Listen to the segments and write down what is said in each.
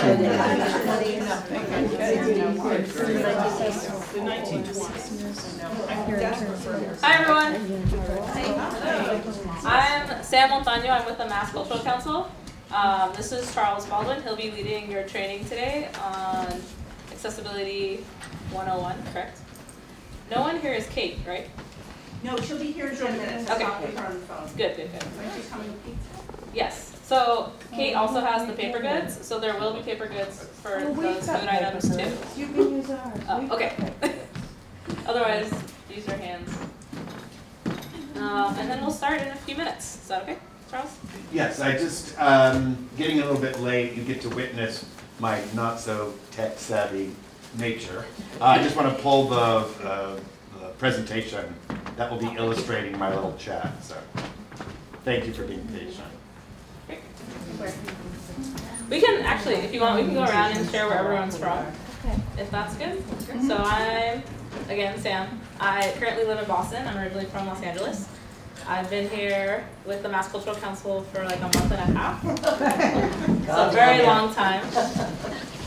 Hi everyone. I'm Sam Montaño. I'm with the Mass Cultural Council. This is Charles Baldwin. He'll be leading your training today on Accessibility 101, correct? No one here is Kate, right? No, she'll be here in 10 minutes. Okay. I'll put her on the phone. Good, good, good. When she's coming with pizza. Yes. So Kate also has the paper goods, so there will be paper goods for those food items too. You can use ours. Oh, okay. Otherwise, use your hands. And then we'll start in a few minutes. Is that okay, Charles? Yes, I just, getting a little bit late, you get to witness my not so tech savvy nature. I just want to pull the presentation that will be illustrating my little chat, so thank you for being patient. Great. We can actually, if you want, we can go around and share where everyone's from, if that's good. So I'm, again, Sam. I currently live in Boston. I'm originally from Los Angeles. I've been here with the Mass Cultural Council for like a month and a half. So a very long time.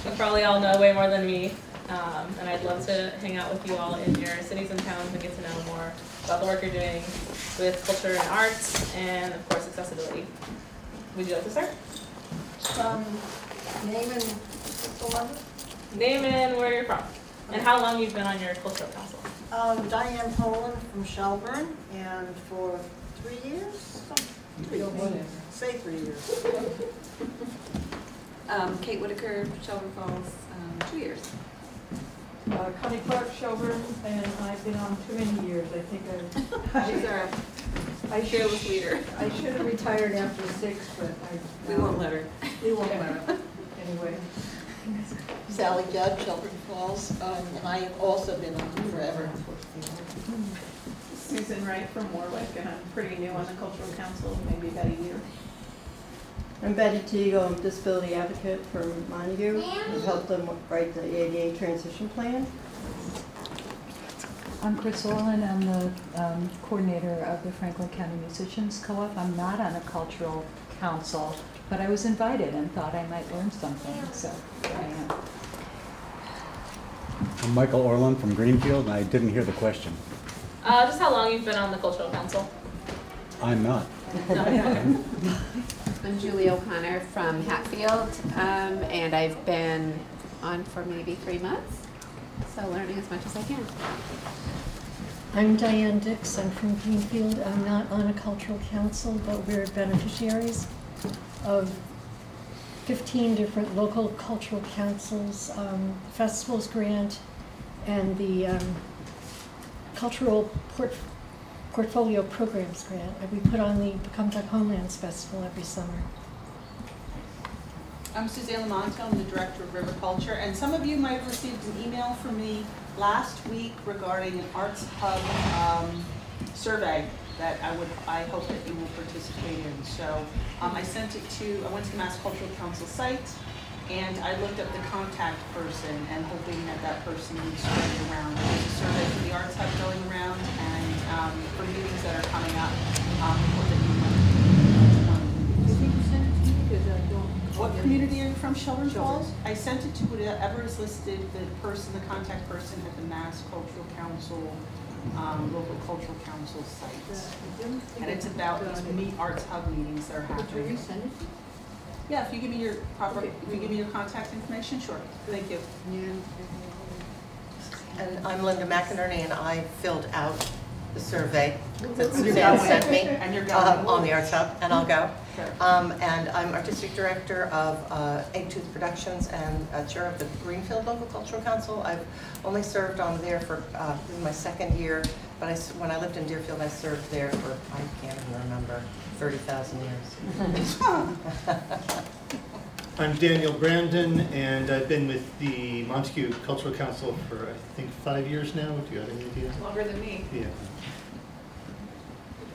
You probably all know way more than me. And I'd love to hang out with you all in your cities and towns and get to know more about the work you're doing with culture and arts and, of course, accessibility. Would you like to start? Name and fiscal number? Name and where you're from, and how long you've been on your cultural council. Diane Poland from Shelburne, and for 3 years? Say 3 years. Kate Whitaker, Shelburne Falls, 2 years. Connie Clark, Shelburne, and I've been on too many years. I think She's our fearless leader. I should have retired after 6, but We won't let her. We won't let her. Anyway. Sally Judd, Shelburne Falls, and I have also been on forever. Susan Wright from Warwick, and I'm pretty new on the Cultural Council, maybe about a year. I'm Betty Teagle, I'm a disability advocate for Montague. I've helped them write the ADA transition plan. I'm Chris Orland. I'm the coordinator of the Franklin County Musicians Co-op. I'm not on a cultural council, but I was invited and thought I might learn something, so here I am. I'm Michael Orland from Greenfield, and I didn't hear the question. Just how long you've been on the cultural council? I'm not. No. I'm Julie O'Connor from Hatfield, and I've been on for maybe 3 months, so learning as much as I can. I'm Diane Dix. I'm from Greenfield. I'm not on a cultural council, but we're beneficiaries of 15 different local cultural councils, festivals grant, and the cultural portfolio programs grant. We put on the Become Homelands Festival every summer. I'm Suzanne Lamonto. I'm the director of River Culture, and some of you might have received an email from me last week regarding an Arts Hub survey that I hope that you will participate in. So I went to the Mass Cultural Council site, and I looked up the contact person and hoping that that person would spread it around. There's a survey for the Arts Hub going around, and for meetings that are coming up, hope that you might. What community are you from? Shelburne Falls? I sent it to whoever is listed, the contact person at the Mass Cultural Council, local cultural council site. And it's about these Arts Hub meetings that are happening. Did you resend it? Yeah, if you give me your contact information, sure. Thank you. And I'm Linda McInerney, and I filled out the survey that Suzanne sent me on the Arts Hub, and I'll go. Sure. And I'm Artistic Director of Egg Tooth Productions and Chair of the Greenfield Local Cultural Council. I've only served on there for this is my 2nd year, but when I lived in Deerfield, I served there for, I can't even remember, 30,000 years. I'm Daniel Brandon, and I've been with the Montague Cultural Council for, I think, 5 years now. Do you have any idea? Longer than me. Yeah.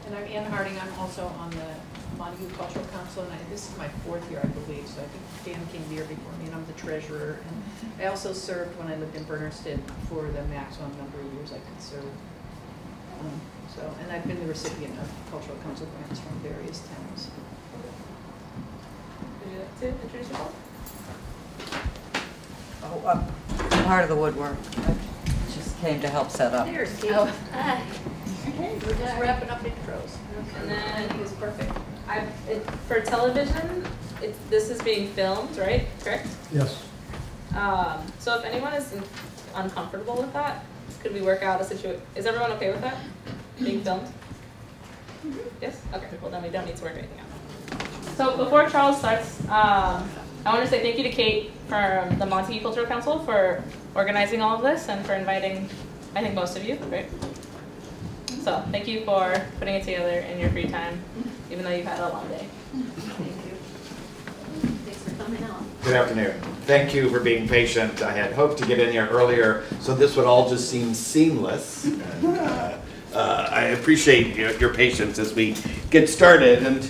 And I'm Ann Harding. I'm also on the Montague Cultural Council, and this is my 4th year, I believe, so I think Dan came the year before me, and I'm the treasurer. And I also served when I lived in Bernardston for the maximum number of years I could serve. And I've been the recipient of cultural council grants from various towns. Would you like to introduce yourself? Part of the woodwork. I just came to help set up. There's Kate. Oh. Okay, we're just wrapping up intros. And then it was perfect. For television, this is being filmed, right? Correct? Yes. So if anyone is uncomfortable with that, could we work out a situation? Is everyone okay with that? Being filmed? Yes? Okay, well then we don't need to work anything out. So before Charles starts, I want to say thank you to Kate from the Montague Cultural Council for organizing all of this and for inviting, I think, most of you, right? So thank you for putting it together in your free time, even though you've had a long day. Thank you. Thanks for coming out. Good afternoon. Thank you for being patient. I had hoped to get in here earlier, so this would all just seem seamless. And, I appreciate your patience as we get started. And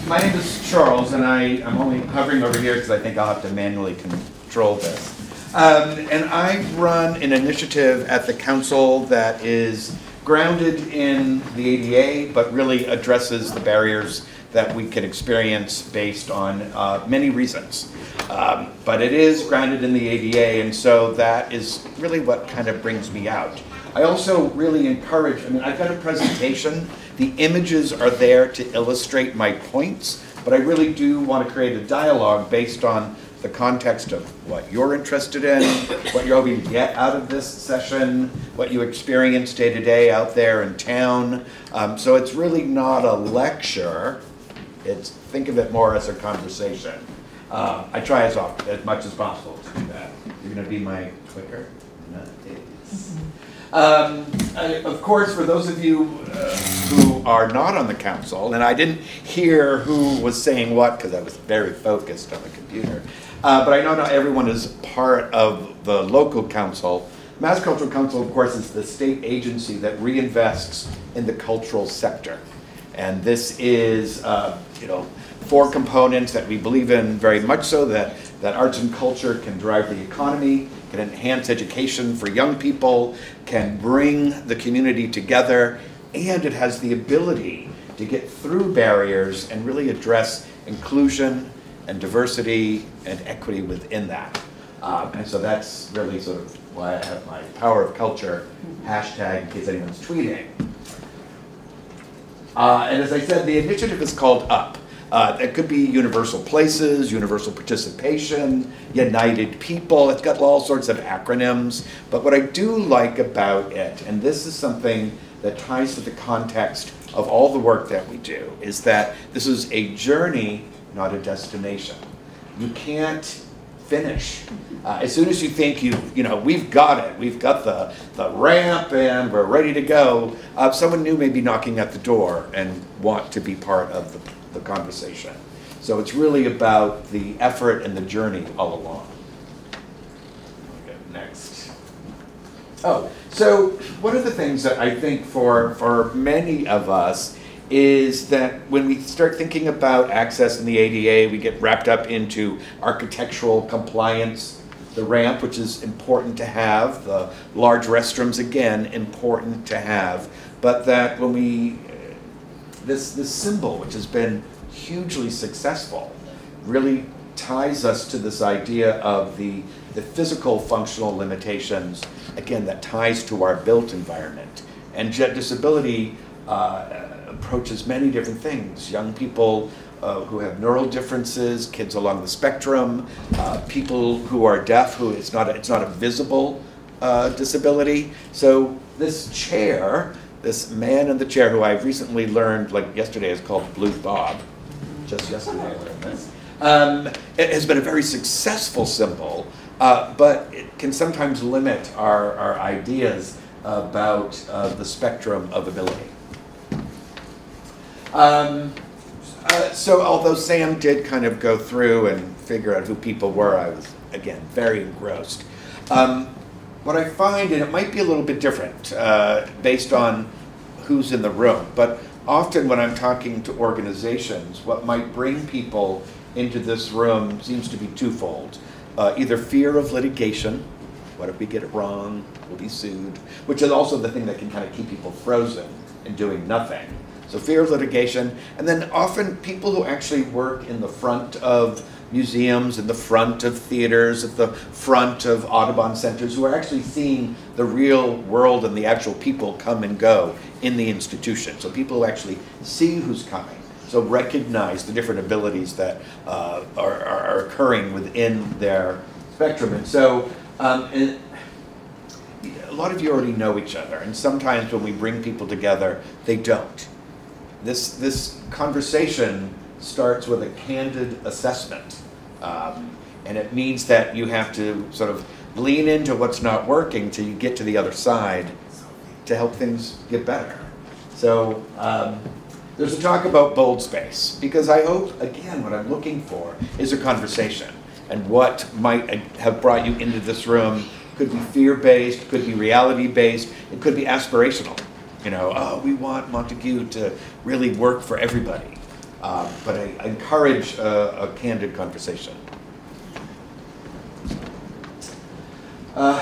my name is Charles, and I'm only hovering over here because I think I'll have to manually control this. And I run an initiative at the council that is grounded in the ADA, but really addresses the barriers that we can experience based on many reasons. But it is grounded in the ADA, and so that is really what kind of brings me out. I also really encourage, I've got a presentation. The images are there to illustrate my points, but I really do want to create a dialogue based on the context of what you're interested in, what you're hoping to get out of this session, what you experience day to day out there in town. So it's really not a lecture. Think of it more as a conversation. I try as much as possible to do that. You're going to be my clicker? No, it is. Of course, for those of you who are not on the council, and I didn't hear who was saying what because I was very focused on the computer, but I know not everyone is part of the local council. Mass Cultural Council, of course, is the state agency that reinvests in the cultural sector. And this is, 4 components that we believe in very much so, that arts and culture can drive the economy, can enhance education for young people, can bring the community together, and it has the ability to get through barriers and really address inclusion and diversity and equity within that. And so that's really sort of why I have my Power of Culture hashtag in case anyone's tweeting. And as I said, the initiative is called UP. It could be universal places, universal participation, united people. It's got all sorts of acronyms. But what I do like about it, and this is something that ties to the context of all the work that we do, is that this is a journey, not a destination. You can't finish. As soon as you think we've got it, we've got the ramp and we're ready to go, someone new may be knocking at the door and want to be part of the conversation. So it's really about the effort and the journey all along. Okay, next. Oh, so one of the things that I think for many of us is that when we start thinking about access in the ADA, we get wrapped up into architectural compliance, the ramp, which is important to have, the large restrooms, again, important to have, but that when we this symbol, which has been hugely successful, really ties us to this idea of the physical functional limitations, again, that ties to our built environment. And disability approaches many different things. Young people who have neural differences, kids along the spectrum, people who are deaf, it's not a visible disability. So this chair, this man in the chair, who I've recently learned, like yesterday, is called Blue Bob. Just yesterday I learned this. It has been a very successful symbol, but it can sometimes limit our ideas about the spectrum of ability. So although Sam did kind of go through and figure out who people were, I was, again, very engrossed. What I find, and it might be a little bit different based on who's in the room, but often when I'm talking to organizations, what might bring people into this room seems to be twofold. Either fear of litigation, what if we get it wrong, we'll be sued, which is also the thing that can kind of keep people frozen and doing nothing. So fear of litigation, and then often people who actually work in the front of museums, in the front of theaters, at the front of Audubon centers, who are actually seeing the real world and the actual people come and go in the institution. So people who actually see who's coming. So recognize the different abilities that are occurring within their spectrum. And so and a lot of you already know each other, and sometimes when we bring people together, they don't. This conversation starts with a candid assessment. And it means that you have to sort of lean into what's not working till you get to the other side to help things get better. So there's a talk about bold space, because I hope, again, what I'm looking for is a conversation. And what might have brought you into this room could be fear-based, could be reality-based, it could be aspirational. You know, oh, we want Montague to really work for everybody. But I encourage a candid conversation.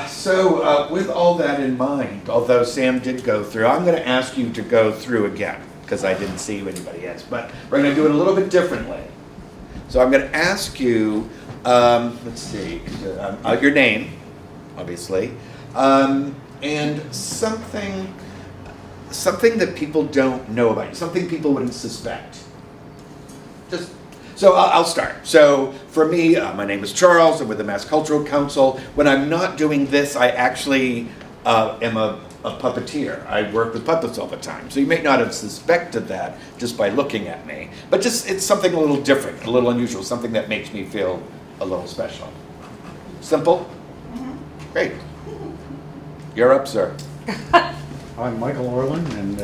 So with all that in mind, although Sam did go through, I'm going to ask you to go through again, because I didn't see anybody else. But we're going to do it a little bit differently. So I'm going to ask you, let's see, your name, obviously, and something that people don't know about you, something people wouldn't suspect. So I'll start. So for me, my name is Charles. I'm with the Mass Cultural Council. When I'm not doing this, I actually am a puppeteer. I work with puppets all the time. So you may not have suspected that just by looking at me. But just it's something a little different, a little unusual, something that makes me feel a little special. Simple? Mm-hmm. Great. You're up, sir. I'm Michael Orland, and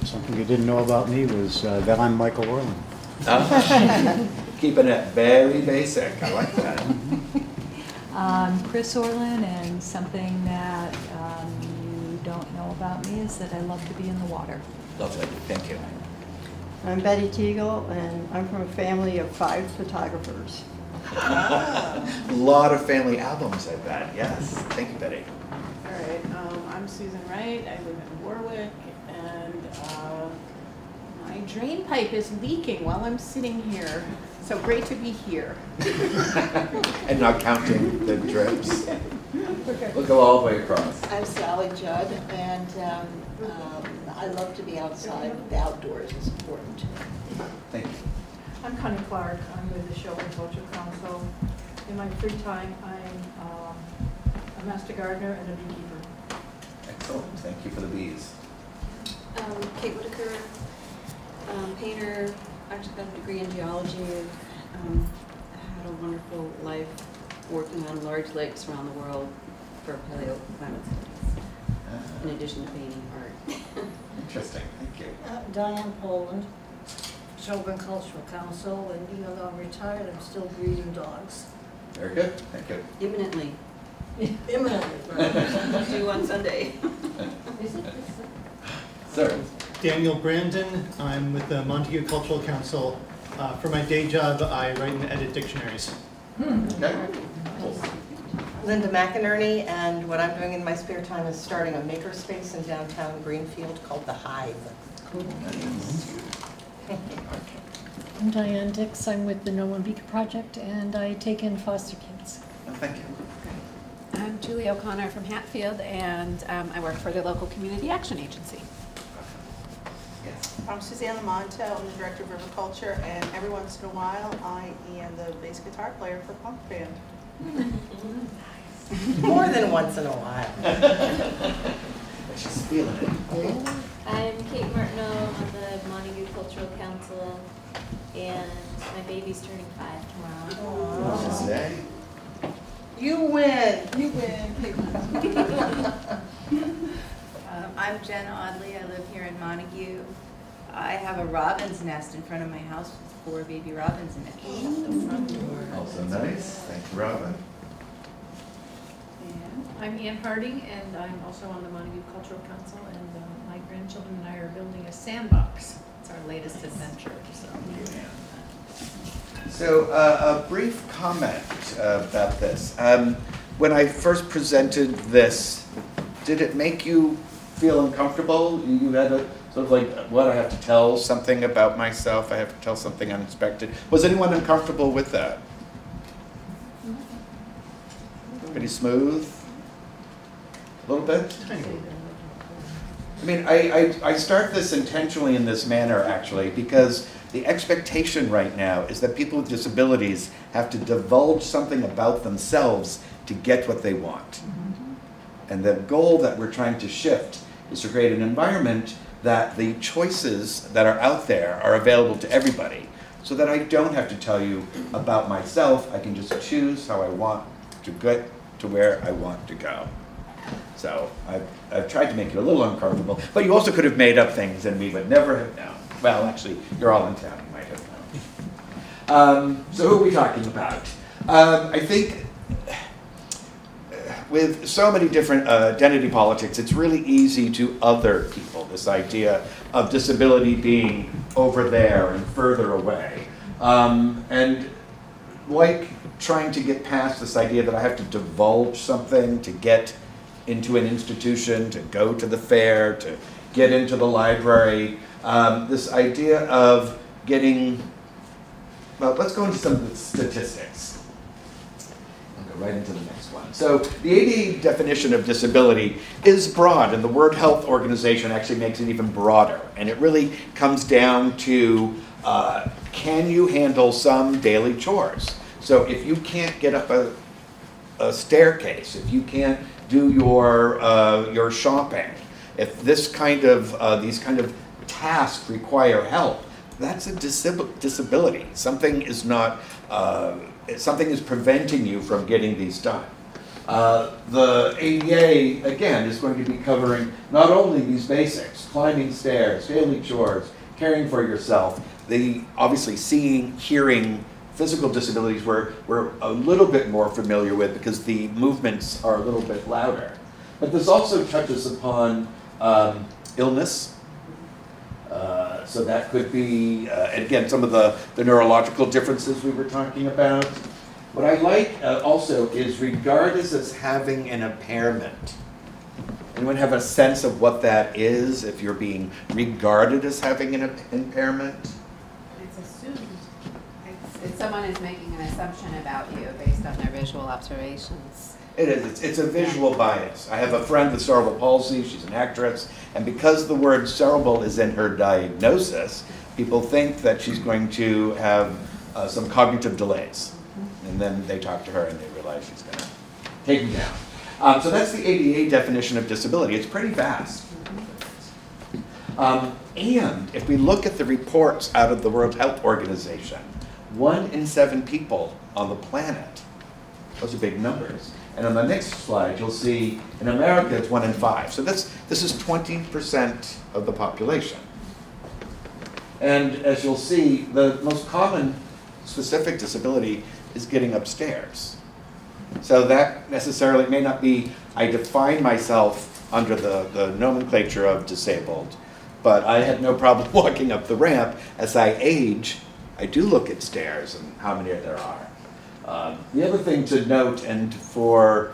something you didn't know about me was that I'm Michael Orland. Keeping it very basic. I like that. Chris Orland, and something that you don't know about me is that I love to be in the water. Lovely. Thank you. I'm Betty Teagle, and I'm from a family of 5 photographers. A lot of family albums, I bet. Yes. Thank you, Betty. All right, I'm Susan Wright. I live in Warwick, and my drain pipe is leaking while I'm sitting here. So great to be here. And not counting the drips. We'll go all the way across. I'm Sally Judd, and I love to be outside. The outdoors is important to me. Thank you. I'm Connie Clark. I'm with the Shelburne Cultural Council. In my free time, I'm a master gardener and a beekeeper. Excellent. Thank you for the bees. Kate Whitaker, painter, actually got a degree in geology. Had a wonderful life working on large lakes around the world for paleoclimate studies, in addition to painting art. Interesting. Thank you. Diane Poland, Shelburne Cultural Council, and even though I'm retired, I'm still breeding dogs. Very good. Thank you. Imminently. Imminently, right? Due on Sunday. Sir. Daniel Brandon. I'm with the Montague Cultural Council. For my day job, I write and edit dictionaries. Okay. Linda McInerney, and what I'm doing in my spare time is starting a makerspace in downtown Greenfield called The Hive. Cool. I'm Diane Dix. I'm with the No One Beacon Project, and I take in foster kids. Oh, thank you. I'm Julie O'Connor from Hatfield, and I work for the local community action agency. Yes. I'm Suzanne Lamonto. I'm the director of River Culture, and every once in a while, I am the bass guitar player for Punk Band. More than once in a while. She's feeling it. I'm Kate Martineau on the Montague Cultural Council, and my baby's turning 5 tomorrow. What's she say? You win. You win. I'm Jen Audley. I live here in Montague. I have a robin's nest in front of my house with 4 baby robins in it. The front door. Also nice. Thank you, Robin. I'm Ann Harding, and I'm also on the Montague Cultural Council, and my grandchildren and I are building a sandbox. It's our latest adventure. So a brief comment about this. When I first presented this, did it make you feel uncomfortable? You had a sort of like, what, I have to tell something about myself, I have to tell something unexpected. Was anyone uncomfortable with that? Pretty smooth? A little bit? I mean, I start this intentionally in this manner, actually, because the expectation right now is that people with disabilities have to divulge something about themselves to get what they want. And the goal that we're trying to shift is to create an environment that the choices that are out there are available to everybody, so that I don't have to tell you about myself. I can just choose how I want to get to where I want to go. So I've tried to make it a little uncomfortable, but you also could have made up things and we would never have known. Well, actually, you're all in town, you might have known. So who are we talking about? I think with so many different identity politics, it's really easy to other people, this idea of disability being over there and further away. And like trying to get past this idea that I have to divulge something to get into an institution, to go to the fair, to get into the library. This idea of getting, well, let's go into some of the statistics. I'll go right into the next one. So the ADA definition of disability is broad, and the World Health Organization actually makes it even broader. And it really comes down to, can you handle some daily chores? So if you can't get up a staircase, if you can't do your shopping, if this kind of these kind of tasks require help, that's a disability. Something is not something is preventing you from getting these done. The ADA again is going to be covering not only these basics: climbing stairs, daily chores, caring for yourself. The obviously seeing, hearing, physical disabilities we're a little bit more familiar with because the movements are a little bit louder. But this also touches upon illness. So that could be, again, some of the neurological differences we were talking about. What I like also is regarded as having an impairment. Anyone have a sense of what that is if you're being regarded as having an impairment? It's assumed. It's someone is making an assumption about you based on their visual observations. It is. It's a visual bias. I have a friend with cerebral palsy. She's an actress. And because the word cerebral is in her diagnosis, people think that she's going to have some cognitive delays. And then they talk to her and they realize she's going to take them down. So that's the ADA definition of disability. It's pretty vast. And if we look at the reports out of the World Health Organization, 1 in 7 people on the planet, those are big numbers. And on the next slide, you'll see in America it's 1 in 5. So this is 20% of the population. And as you'll see, the most common specific disability is getting upstairs. So that necessarily may not be, I define myself under the nomenclature of disabled, but I had no problem walking up the ramp. As I age, I do look at stairs and how many there are. The other thing to note, and for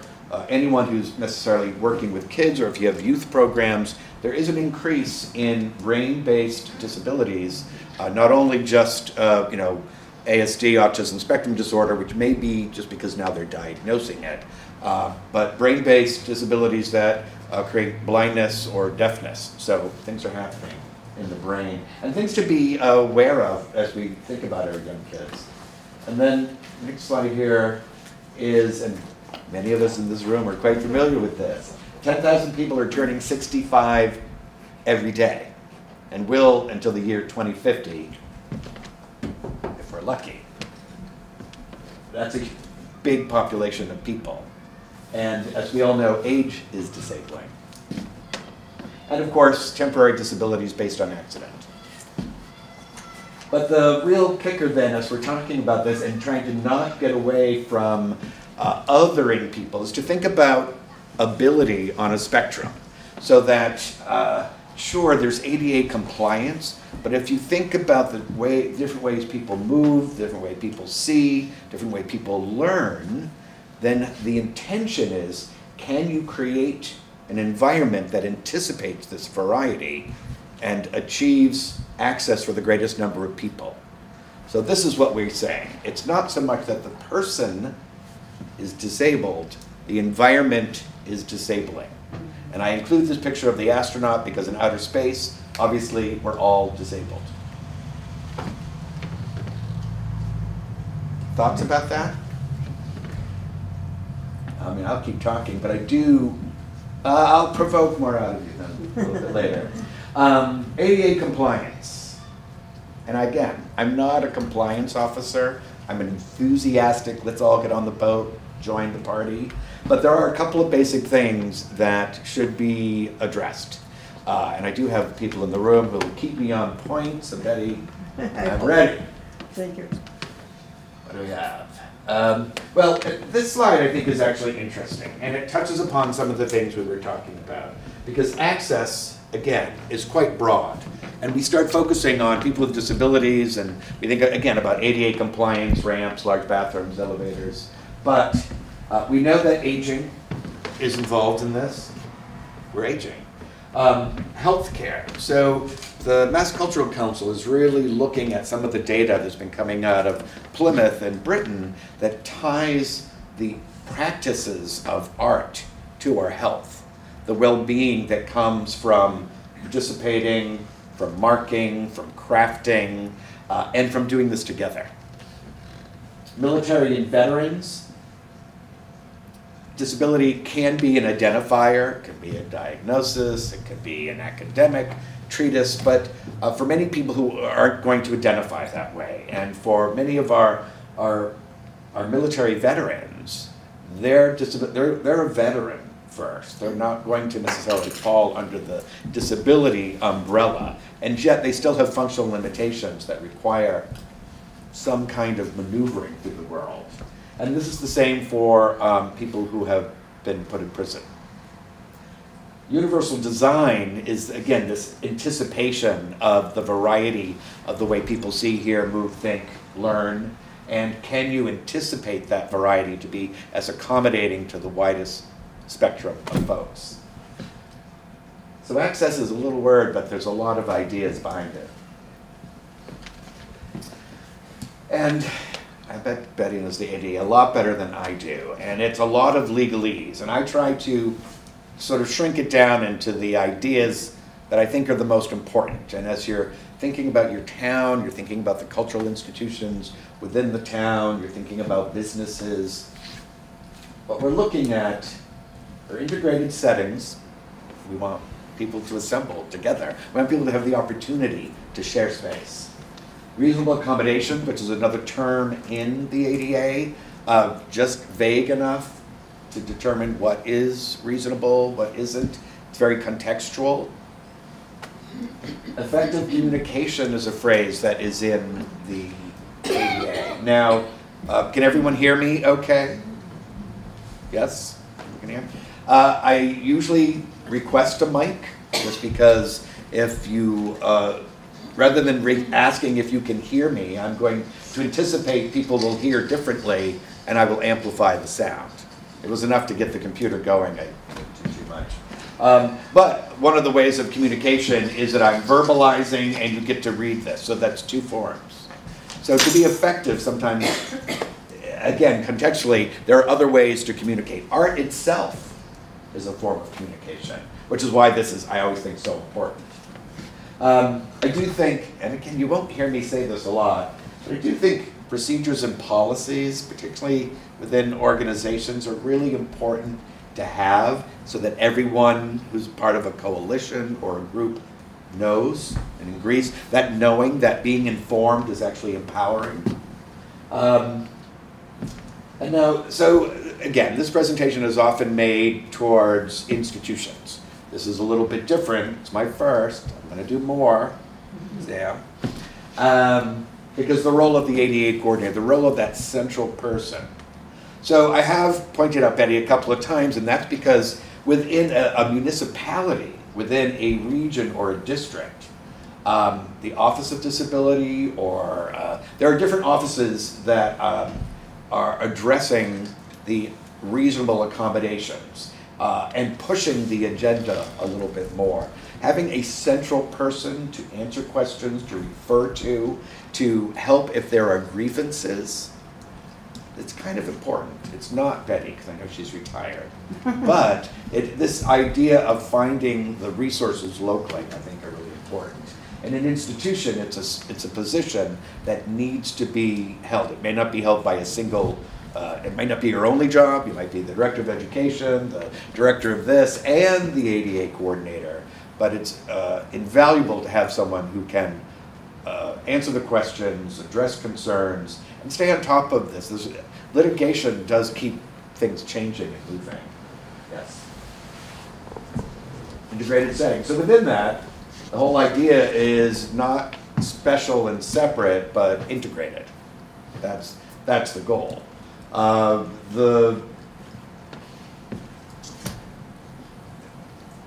anyone who's necessarily working with kids or if you have youth programs, there is an increase in brain-based disabilities, not only just ASD, autism spectrum disorder, which may be just because now they're diagnosing it, but brain-based disabilities that create blindness or deafness. So things are happening in the brain, and things to be aware of as we think about our young kids. And then the next slide here is, and many of us in this room are quite familiar with this, 10,000 people are turning 65 every day, and will until the year 2050, if we're lucky. That's a big population of people. And as we all know, age is disabling. And of course, temporary disabilities based on accident. But the real kicker then, as we're talking about this and trying to not get away from othering people, is to think about ability on a spectrum. So that, sure, there's ADA compliance, but if you think about the different ways people move, different way people see, different way people learn, then the intention is, can you create an environment that anticipates this variety and achieves access for the greatest number of people? So this is what we're saying. It's not so much that the person is disabled, The environment is disabling. And I include this picture of the astronaut because in outer space, obviously, we're all disabled. Thoughts about that? I mean, I'll keep talking, but I do, I'll provoke more out of you then a little bit later. ADA compliance. And again, I'm not a compliance officer. I'm an enthusiastic, let's all get on the boat, join the party. But there are a couple of basic things that should be addressed. And I do have people in the room who will keep me on point, so Betty, I'm ready. Thank you. What do we have? Well, this slide I think is actually interesting, and it touches upon some of the things we were talking about. Because access, again, is quite broad. And we start focusing on people with disabilities, and we think, again, about ADA compliance, ramps, large bathrooms, elevators. But we know that aging is involved in this. We're aging. Healthcare. So the Mass Cultural Council is really looking at some of the data that's been coming out of Plymouth and Britain that ties the practices of art to our health, the well-being that comes from participating, from marking, from crafting, and from doing this together. Military and veterans. Disability can be an identifier, it can be a diagnosis, it could be an academic treatise, but for many people who aren't going to identify that way, and for many of our military veterans, they're a veteran first. They're not going to necessarily fall under the disability umbrella, and yet they still have functional limitations that require some kind of maneuvering through the world. And this is the same for people who have been put in prison. Universal design is, again, this anticipation of the variety of the way people see, hear, move, think, learn, and can you anticipate that variety to be as accommodating to the widest spectrum of folks? So access is a little word, but there's a lot of ideas behind it. And I bet Betty knows the ADA a lot better than I do, and it's a lot of legalese, and I try to sort of shrink it down into the ideas that I think are the most important. And as you're thinking about your town, you're thinking about the cultural institutions within the town, you're thinking about businesses, what we're looking at are integrated settings. We want people to assemble together. We want people to have the opportunity to share space. Reasonable accommodation, which is another term in the ADA, just vague enough to determine what is reasonable, what isn't. It's very contextual. Effective communication is a phrase that is in the ADA. Now, can everyone hear me okay? Yes? You can hear? I usually request a mic, just because if you rather than asking if you can hear me, I'm going to anticipate people will hear differently, and I will amplify the sound. It was enough to get the computer going. I didn't do too much. But one of the ways of communication is that I'm verbalizing, and you get to read this. So that's two forms. So to be effective, sometimes, again, contextually, there are other ways to communicate. Art itself is a form of communication, which is why this is, I always think, so important. I do think, and again, you won't hear me say this a lot, but I do think procedures and policies, particularly within organizations, are really important to have so that everyone who's part of a coalition or a group knows and agrees. That knowing, that being informed is actually empowering. And now, so again, this presentation is often made towards institutions. This is a little bit different. It's my first. I'm going to do more. Yeah. Because the role of the ADA coordinator, the role of that central person. So I have pointed out Betty a couple of times, and that's because within a municipality, within a region or a district, the Office of Disability, or there are different offices that are addressing the reasonable accommodations and pushing the agenda a little bit more. Having a central person to answer questions, to refer to help if there are grievances, it's kind of important. It's not Betty, because I know she's retired. But this idea of finding the resources locally, I think, are really important. In an institution, it's a position that needs to be held. It may not be held by a single, it might not be your only job. You might be the director of education, the director of this, and the ADA coordinator. But it's invaluable to have someone who can answer the questions, address concerns, and stay on top of this. Litigation does keep things changing and moving. Yes. Integrated setting. So within that, the whole idea is not special and separate, but integrated. That's the goal.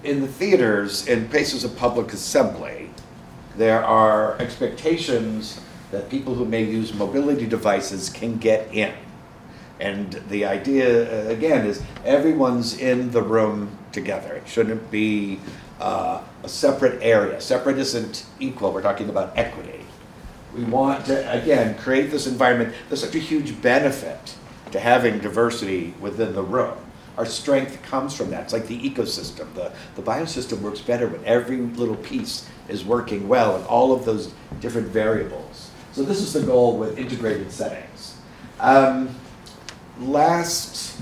In the theaters, in places of public assembly, there are expectations that people who may use mobility devices can get in. And the idea, again, is everyone's in the room together. It shouldn't be a separate area. Separate isn't equal. We're talking about equity. We want to, again, create this environment. There's such a huge benefit to having diversity within the room. Our strength comes from that. It's like the ecosystem. The biosystem works better when every little piece is working well and all of those different variables. So this is the goal with integrated settings. Let's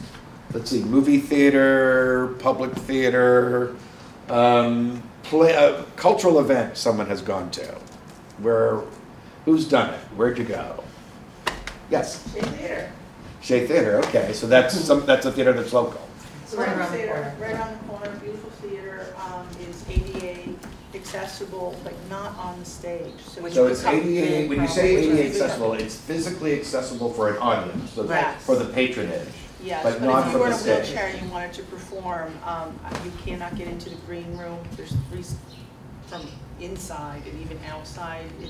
see, movie theater, public theater, cultural event someone has gone to. Who's done it? Where'd you go? Yes? Shea Theater. Shea Theater, okay, so that's a theater that's local. So right around the corner. Right around the corner, beautiful theater, is ADA accessible, but not on the stage. So it's ADA, when you say ADA accessible, it's physically accessible for an audience, so Yes. for the patronage, Yes, but but not if for you were the in a stage. wheelchair and you wanted to perform, you cannot get into the green room. There's from inside and even outside, you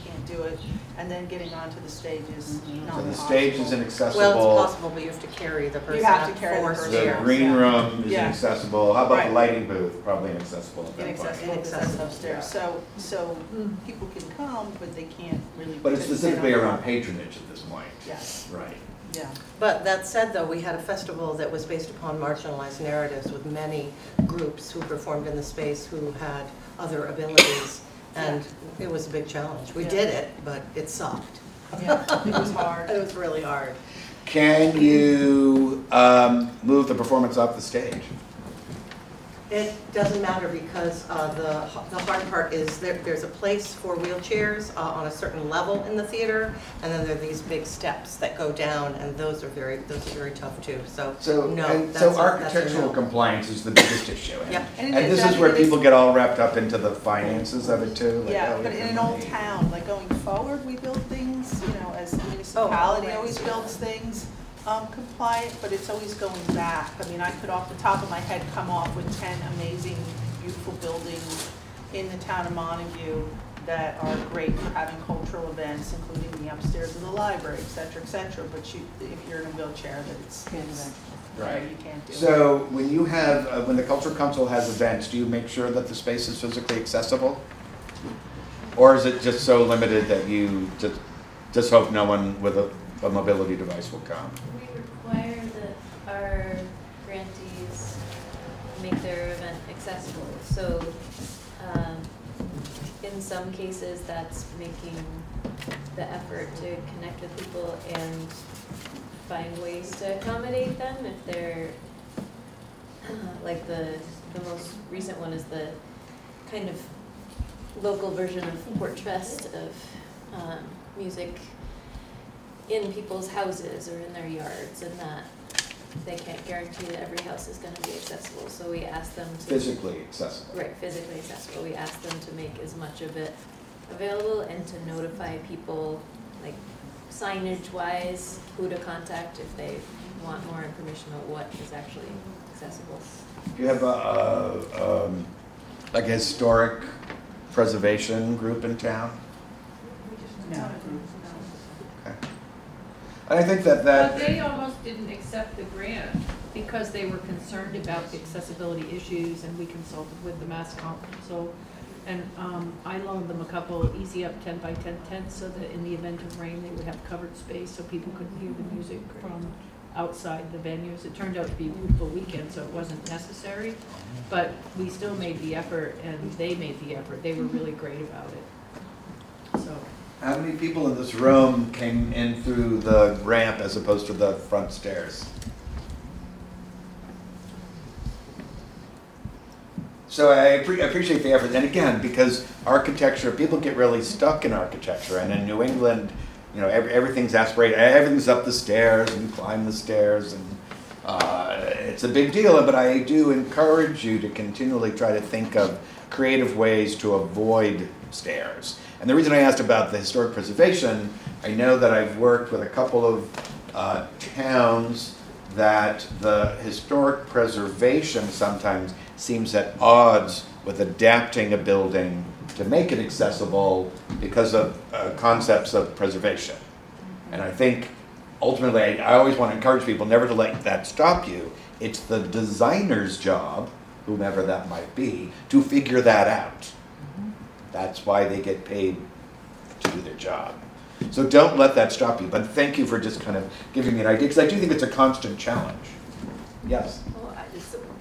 can't do it. And then getting onto the stage is not So the possible. stage is inaccessible. Well, it's possible, but you have to carry the person. You have to up carry the four person. The stairs. green Yeah. room is Yeah. inaccessible. How about Right. the lighting booth? Probably inaccessible at that point. Inaccessible because that's upstairs. So people can come, but they can't really. But it's sit specifically on around top. patronage at this point. Yes. Right. Yeah. But that said, though, we had a festival that was based upon marginalized narratives with many groups who performed in the space who had other abilities, and it was a big challenge. We did it, but it sucked. Yeah, it was hard. It was really hard. Can you move the performance off the stage? It doesn't matter because the hard part is there's a place for wheelchairs on a certain level in the theater, and then there are these big steps that go down, and those are very tough too. So no, So architectural compliance is the biggest issue. Yep. And this is where people get all wrapped up into the finances of it too. Like, Yeah, oh, but we in have an old money. town, like going forward, we build things, as the municipality always builds things compliant, but it's always going back. I mean, I could off the top of my head come off with 10 amazing, beautiful buildings in the town of Montague that are great for having cultural events, including the upstairs of the library, et cetera, but if you're in a wheelchair, that it's Right. you can't do it. So when you have, when the Cultural Council has events, do you make sure that the space is physically accessible? Or is it just so limited that you just hope no one with a mobility device will come? We require that our grantees make their event accessible. So in some cases, that's making the effort to connect with people and find ways to accommodate them if they're like the most recent one is the kind of local version of Porch Fest of music in people's houses or in their yards, and that they can't guarantee that every house is going to be accessible. So we ask them to Physically accessible. Right, physically accessible. We ask them to make as much of it available and to notify people, like signage-wise, who to contact if they want more information about what is actually accessible. Do you have like a historic preservation group in town? No. Okay. And I think that But they almost didn't accept the grant because they were concerned about the accessibility issues, and we consulted with the Mass Council And I loaned them a couple easy up 10 by 10 tents so that in the event of rain, they would have covered space so people couldn't hear the music from outside the venues. It turned out to be a beautiful weekend, so it wasn't necessary, but we still made the effort, and they made the effort. They were really great about it. So. How many people in this room came in through the ramp as opposed to the front stairs? So I appreciate the effort, and again, because architecture, people get really stuck in architecture, and in New England, you know, everything's aspirated, everything's up the stairs, and you climb the stairs, and it's a big deal, but I do encourage you to continually try to think of creative ways to avoid stairs. And the reason I asked about the historic preservation, I know that I've worked with a couple of towns that the historic preservation sometimes seems at odds with adapting a building to make it accessible because of concepts of preservation. And I think ultimately, I always want to encourage people never to let that stop you. It's the designer's job, whomever that might be, to figure that out. That's why they get paid to do their job. So don't let that stop you, but thank you for just kind of giving me an idea, because I do think it's a constant challenge. Yes? Well,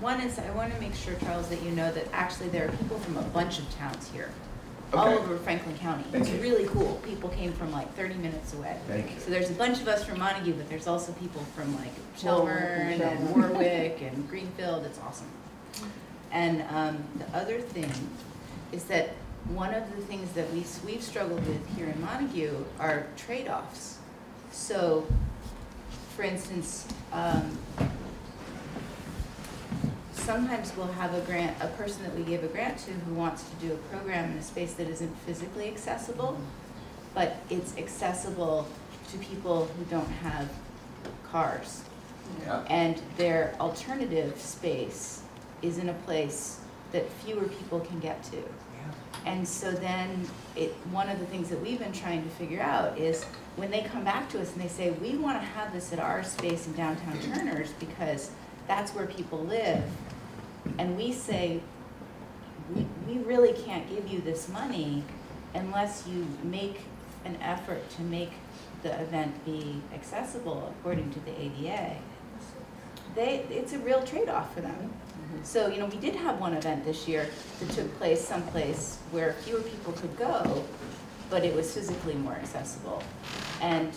one is, I want to make sure, Charles, that you know that actually there are people from a bunch of towns here. All over Franklin County. It's really cool. People came from like 30 minutes away. Thank you. So there's a bunch of us from Montague, but there's also people from like Shelburne and Warwick and Greenfield. It's awesome. And the other thing is that one of the things that we've struggled with here in Montague are trade-offs. So, for instance, sometimes we'll have a person that we give a grant to who wants to do a program in a space that isn't physically accessible, but it's accessible to people who don't have cars. Yeah. And their alternative space is in a place that fewer people can get to. And so then one of the things that we've been trying to figure out is when they come back to us and they say, we want to have this at our space in downtown Turners because that's where people live. And we say, we really can't give you this money unless you make an effort to make the event be accessible according to the ADA. It's a real trade-off for them. So, you know, we did have one event this year that took place someplace where fewer people could go, but it was physically more accessible. And,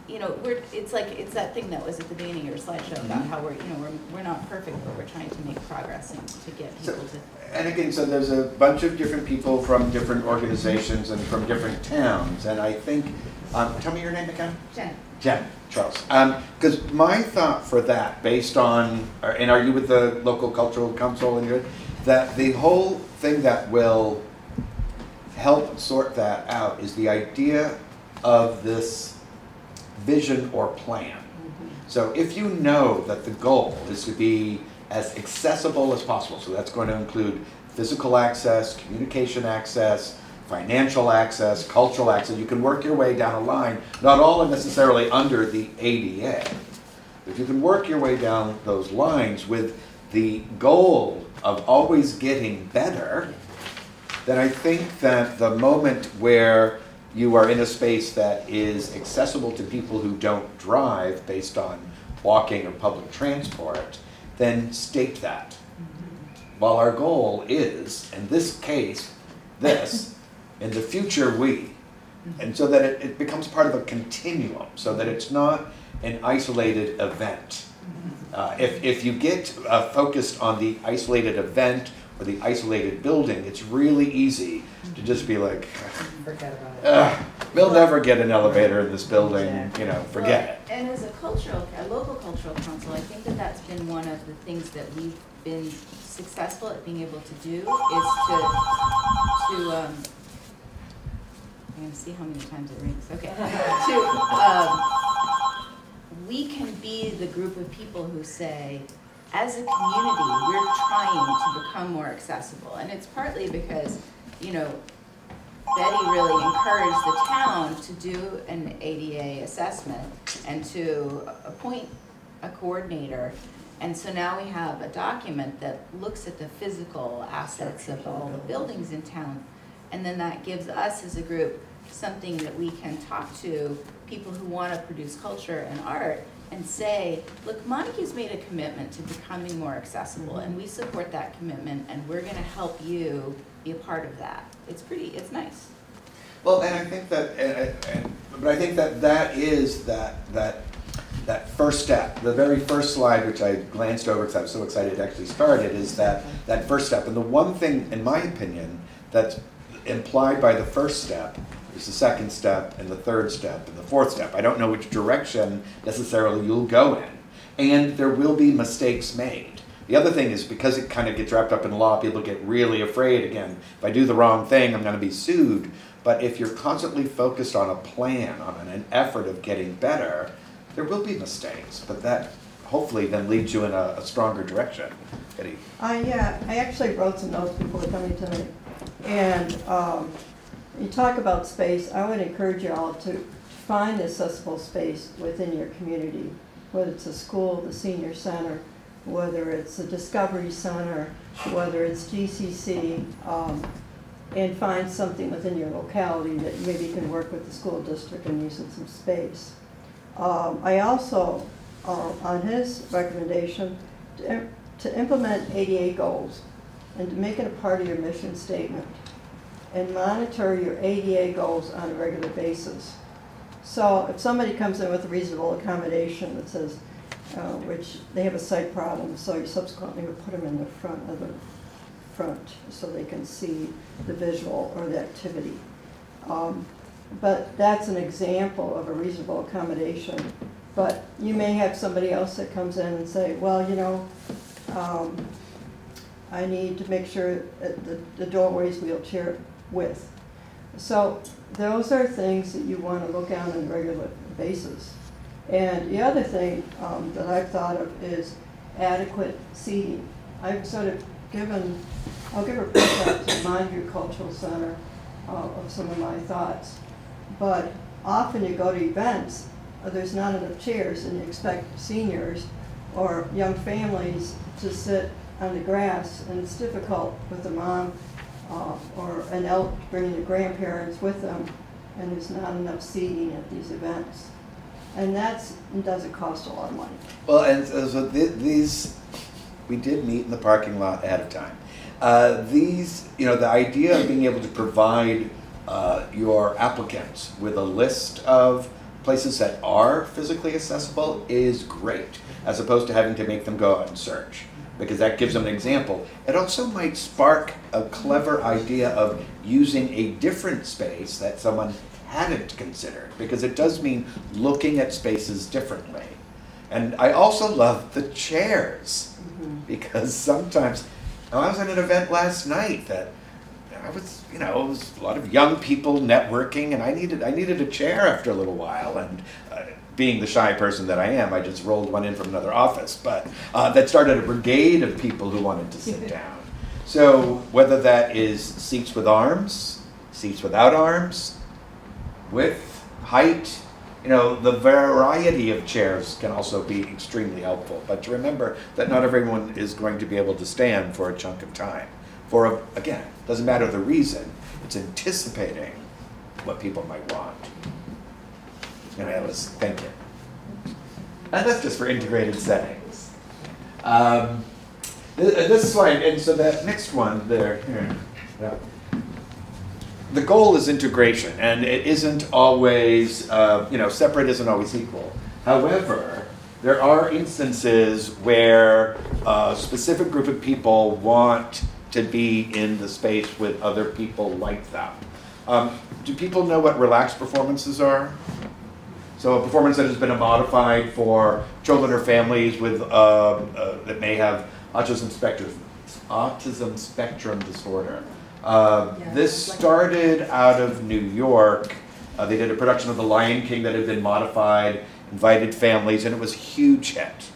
you know, it's that thing that was at the beginning of your slideshow about how we're not perfect, but we're trying to make progress and to get people to. And again, so there's a bunch of different people from different organizations and from different towns, and I think, tell me your name again? Jen. Jen, Charles. Because my thought for that, based on, and are you with the local cultural council and that the whole thing that will help sort that out is the idea of this vision or plan. So if you know that the goal is to be as accessible as possible, so that's going to include physical access, communication access, financial access, cultural access, you can work your way down a line, not all necessarily under the ADA. If you can work your way down those lines with the goal of always getting better, then I think that the moment where you are in a space that is accessible to people who don't drive based on walking or public transport, then state that. While our goal is, in this case, this, in the future we, and so that it becomes part of a continuum, so that it's not an isolated event. If you get focused on the isolated event or the isolated building, it's really easy to just be like, forget about it. We'll never get an elevator in this building, you know, forget it. And as a local cultural council, I think that that's been one of the things that we've been successful at being able to do is I'm going to see how many times it rings. Okay. We can be the group of people who say, as a community, we're trying to become more accessible. And it's partly because, you know, Betty really encouraged the town to do an ADA assessment and to appoint a coordinator. And so now we have a document that looks at the physical assets of all the buildings in town. And then that gives us as a group something that we can talk to people who want to produce culture and art and say, look, Montague's made a commitment to becoming more accessible, and we support that commitment, and we're going to help you be a part of that. It's nice. Well, and I think that, but I think that that is that first step, the very first slide, which I glanced over because I was so excited to actually start it, is that first step. And the one thing, in my opinion, that's implied by the first step is the second step and the third step and the fourth step. I don't know which direction necessarily you'll go in. And there will be mistakes made. The other thing is, because it kind of gets wrapped up in law, people get really afraid again. If I do the wrong thing, I'm going to be sued. But if you're constantly focused on a plan, on an effort of getting better, there will be mistakes. But that hopefully then leads you in a stronger direction. Eddie? Yeah, I actually wrote some notes before coming tonight. And you talk about space. I would encourage you all to find accessible space within your community, whether it's a school, the senior center, whether it's a Discovery Center, whether it's GCC, and find something within your locality that maybe you can work with the school district and using some space. I also, on his recommendation, to implement ADA goals and to make it a part of your mission statement and monitor your ADA goals on a regular basis. So if somebody comes in with a reasonable accommodation that says, which they have a sight problem, so you subsequently would put them in the front so they can see the visual or the activity. But that's an example of a reasonable accommodation. But you may have somebody else that comes in and say, well, you know, I need to make sure that the doorway's wheelchair width. So those are things that you want to look at on a regular basis. And the other thing that I've thought of is adequate seating. I've sort of given, I'll give a report out to Montague Cultural Center of some of my thoughts. But often you go to events, there's not enough chairs, and you expect seniors or young families to sit on the grass, and it's difficult with a mom or an elder bringing the grandparents with them, and there's not enough seating at these events. And that doesn't cost a lot of money. Well, and so these, we did meet in the parking lot ahead of time. These, you know, the idea of being able to provide your applicants with a list of places that are physically accessible is great, as opposed to having to make them go out and search, because that gives them an example. It also might spark a clever idea of using a different space that someone hadn't considered, because it does mean looking at spaces differently. And I also love the chairs, because sometimes, I was at an event last night that I was, you know, it was a lot of young people networking, and I needed a chair after a little while, and being the shy person that I am, I just rolled one in from another office, but that started a brigade of people who wanted to sit down. So whether that is seats with arms, seats without arms, width, height, you know, the variety of chairs can also be extremely helpful. But to remember that not everyone is going to be able to stand for a chunk of time. For, again, doesn't matter the reason, it's anticipating what people might want. And Alice, thank you. And that's just for integrated settings. This slide, and so that next one there, here, yeah. The goal is integration, and it isn't always, you know, separate isn't always equal. However, there are instances where a specific group of people want to be in the space with other people like them. Do people know what relaxed performances are? So a performance that has been modified for children or families with that may have autism spectrum disorder. This started out of New York. They did a production of The Lion King that had been modified, invited families, and it was a huge hit.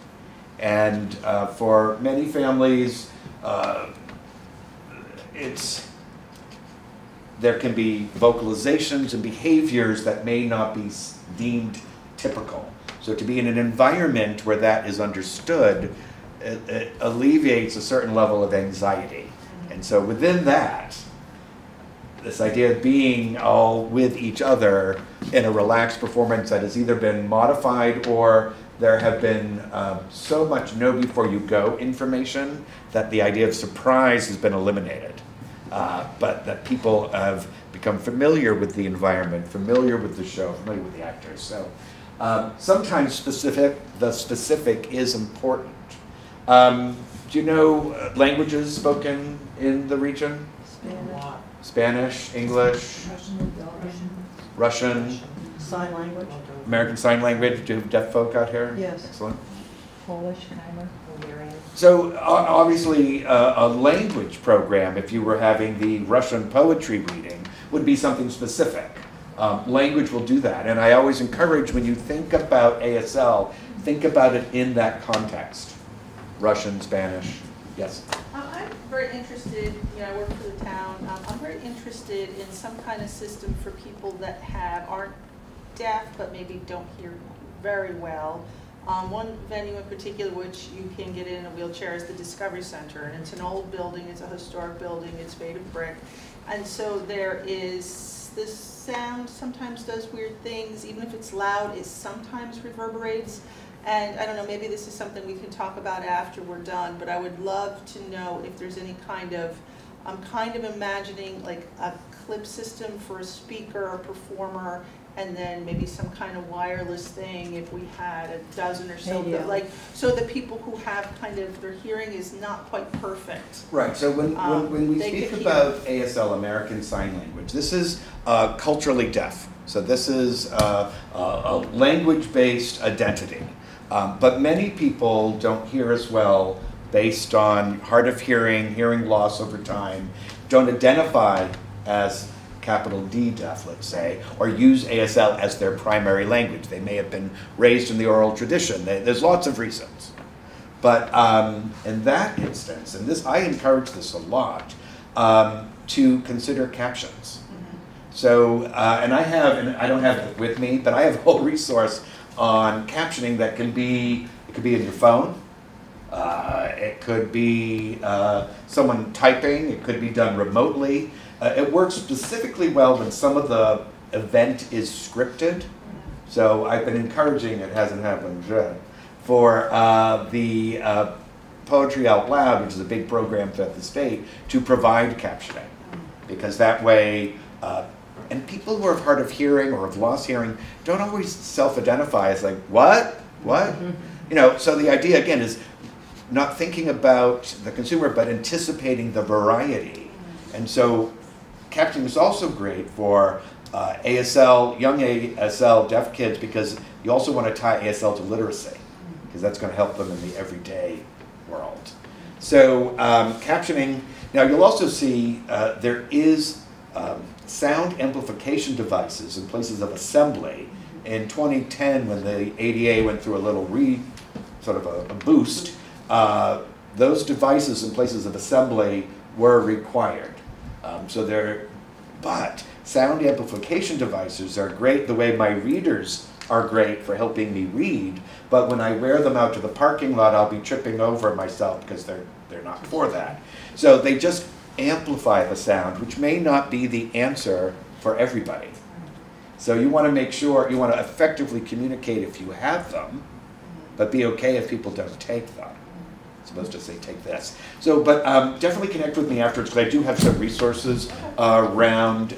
And for many families, there can be vocalizations and behaviors that may not be deemed typical. So to be in an environment where that is understood it alleviates a certain level of anxiety. And so within that, this idea of being all with each other in a relaxed performance that has either been modified or there have been so much know before you go information that the idea of surprise has been eliminated. But that people have become familiar with the environment, familiar with the show, familiar with the actors. So sometimes the specific is important. Do you know languages spoken in the region? Spanish, English, Russian, Sign language. American Sign Language. Do you have deaf folk out here? Yes. Excellent. Polish, Khmer. So obviously a language program, if you were having the Russian poetry reading, would be something specific. Language will do that. And I always encourage when you think about ASL, think about it in that context. Russian, Spanish, yes? I'm very interested, I work for the town, I'm very interested in some kind of system for people that aren't deaf but maybe don't hear very well. One venue in particular which you can get in a wheelchair is the Discovery Center, and it's an old building, it's a historic building, it's made of brick, and so there is this sound sometimes does weird things, even if it's loud, it sometimes reverberates. And I don't know, maybe this is something we can talk about after we're done, but I would love to know if there's any kind of, I'm kind of imagining like a clip system for a speaker or performer, and then maybe some kind of wireless thing if we had a dozen or so, Yeah. like, so the people who have kind of, their hearing is not quite perfect. Right, so when we they speak could about ASL, American Sign Language, this is culturally deaf. So this is a language-based identity. But many people don't hear as well based on hard of hearing, hearing loss over time, don't identify as capital D deaf, let's say, or use ASL as their primary language. They may have been raised in the oral tradition. There's lots of reasons. But in that instance, and this I encourage this a lot, to consider captions. So, and I don't have it with me, but I have a whole resource on captioning that can be, it could be in your phone, it could be someone typing, it could be done remotely. It works specifically well when some of the event is scripted. So I've been encouraging, it hasn't happened yet, for the Poetry Out Loud, which is a big program throughout the state, to provide captioning. Because that way, and people who are hard of hearing or have lost hearing don't always self-identify as like, what? What? You know, so the idea again is not thinking about the consumer, but anticipating the variety. And so captioning is also great for ASL, young ASL deaf kids, because you also want to tie ASL to literacy, because that's going to help them in the everyday world. So captioning, now you'll also see there is sound amplification devices in places of assembly. In 2010, when the ADA went through a little sort of a boost, those devices in places of assembly were required. But sound amplification devices are great the way my readers are great for helping me read, but when I wear them out to the parking lot, I'll be tripping over myself because they're not for that. So they just amplify the sound, which may not be the answer for everybody. So you want to make sure, you want to effectively communicate if you have them, but be okay if people don't take them. I'm supposed to say take this. So, but definitely connect with me afterwards, because I do have some resources around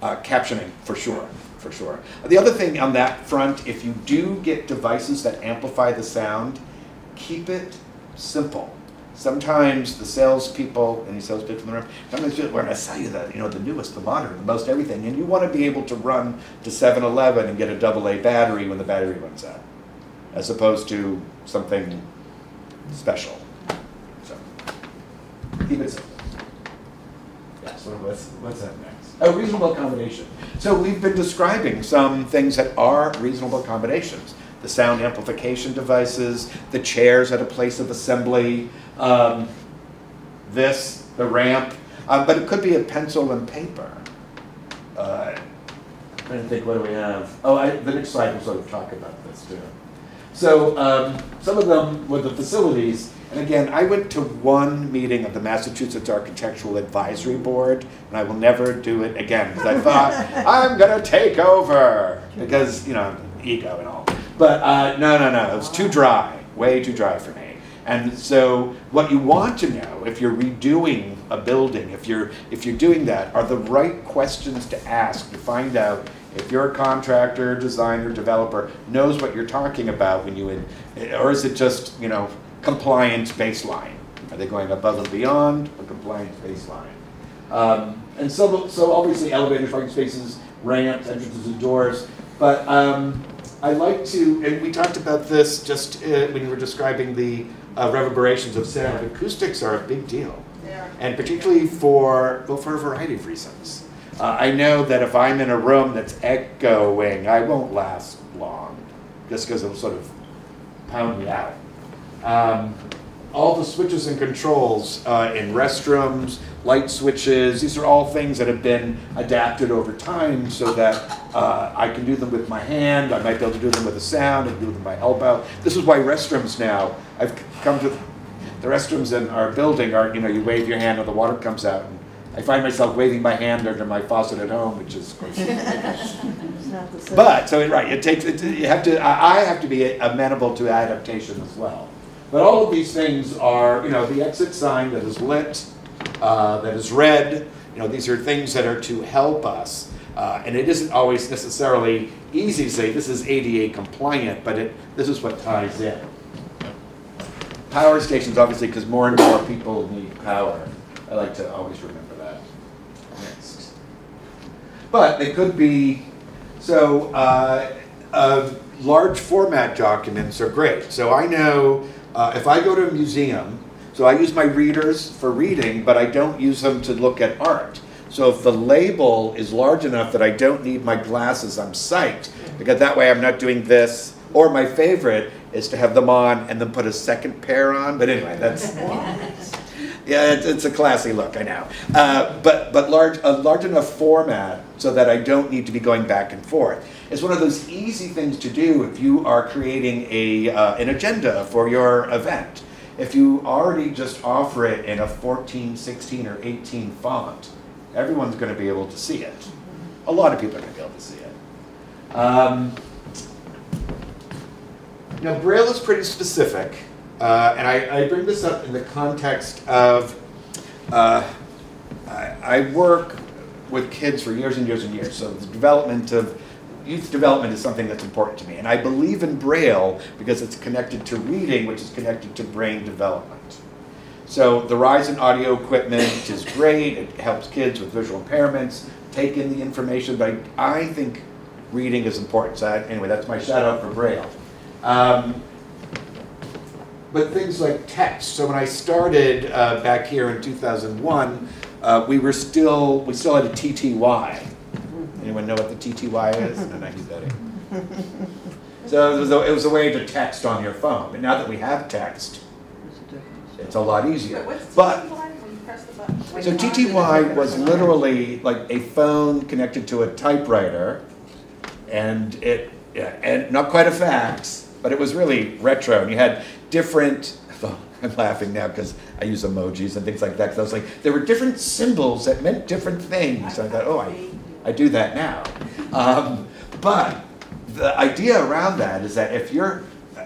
captioning, for sure. For sure. The other thing on that front, if you do get devices that amplify the sound, keep it simple. Sometimes the salespeople, any salespeople in the room, sometimes just want to sell you the, the newest, the modern, the most everything, and you want to be able to run to 7-Eleven and get a AA battery when the battery runs out, as opposed to something special. So keep it simple. Yeah. So what's that next? Oh, reasonable accommodation. So we've been describing some things that are reasonable accommodations. The sound amplification devices, the chairs at a place of assembly, the ramp, but it could be a pencil and paper. I'm trying to think, what do we have? Oh, the next slide will sort of talk about this too. So some of them were the facilities. And again, I went to one meeting of the Massachusetts Architectural Advisory Board, and I will never do it again because I thought, I'm going to take over because, you know, ego and all. But no, it was too dry, way too dry for me. And so what you want to know if you're redoing a building, if you're doing that, are the right questions to ask to find out if your contractor, designer, developer knows what you're talking about when you, or is it just, you know, compliance baseline? Are they going above and beyond a compliance baseline? And so obviously elevators, parking spaces, ramps, entrances and doors. But I like to, and we talked about this just when you were describing the reverberations of sound. Acoustics are a big deal. And particularly for a variety of reasons. I know that if I'm in a room that's echoing, I won't last long, just because it'll sort of pound me out. All the switches and controls in restrooms, light switches, these are all things that have been adapted over time so that I can do them with my hand, I might be able to do them with a sound, I can do them by elbow. This is why restrooms now, I've come to, the restrooms in our building are, you know, you wave your hand and the water comes out. And I find myself waving my hand under my faucet at home, which is, of course. But, so right, it takes, you have to, I have to be amenable to adaptation as well. But all of these things are, you know, the exit sign that is lit, that is red, you know, these are things that are to help us. And it isn't always necessarily easy to say this is ADA compliant, but this is what ties in. Power stations, obviously, because more and more people need power. I like to always remember that. Next. But they could be, so large format documents are great. So I know if I go to a museum, so I use my readers for reading, but I don't use them to look at art. So if the label is large enough that I don't need my glasses, I'm psyched, because that way I'm not doing this. Or my favorite is to have them on and then put a second pair on. But anyway, that's, yeah, it's a classy look, I know. But a large enough format so that I don't need to be going back and forth. It's one of those easy things to do if you are creating an agenda for your event. If you already just offer it in a 14, 16, or 18 font, everyone's going to be able to see it. A lot of people are going to be able to see it. Now, Braille is pretty specific, and I bring this up in the context of I work with kids for years and years and years, so the development of youth development is something that's important to me, and I believe in Braille because it's connected to reading, which is connected to brain development. So the rise in audio equipment is great, it helps kids with visual impairments take in the information, but I think reading is important, so anyway, that's my shout out for Braille. But things like text. So when I started back here in 2001, we still had a TTY. Anyone know what the TTY is? No, 1930. So it was a way to text on your phone. But now that we have text, it's a lot easier. But so TTY was literally like a phone connected to a typewriter, and and not quite a fax. But it was really retro, and you had different, well, I'm laughing now because I use emojis and things like that, because I was like, there were different symbols that meant different things. So I thought, oh, I do that now. But the idea around that is that if you're,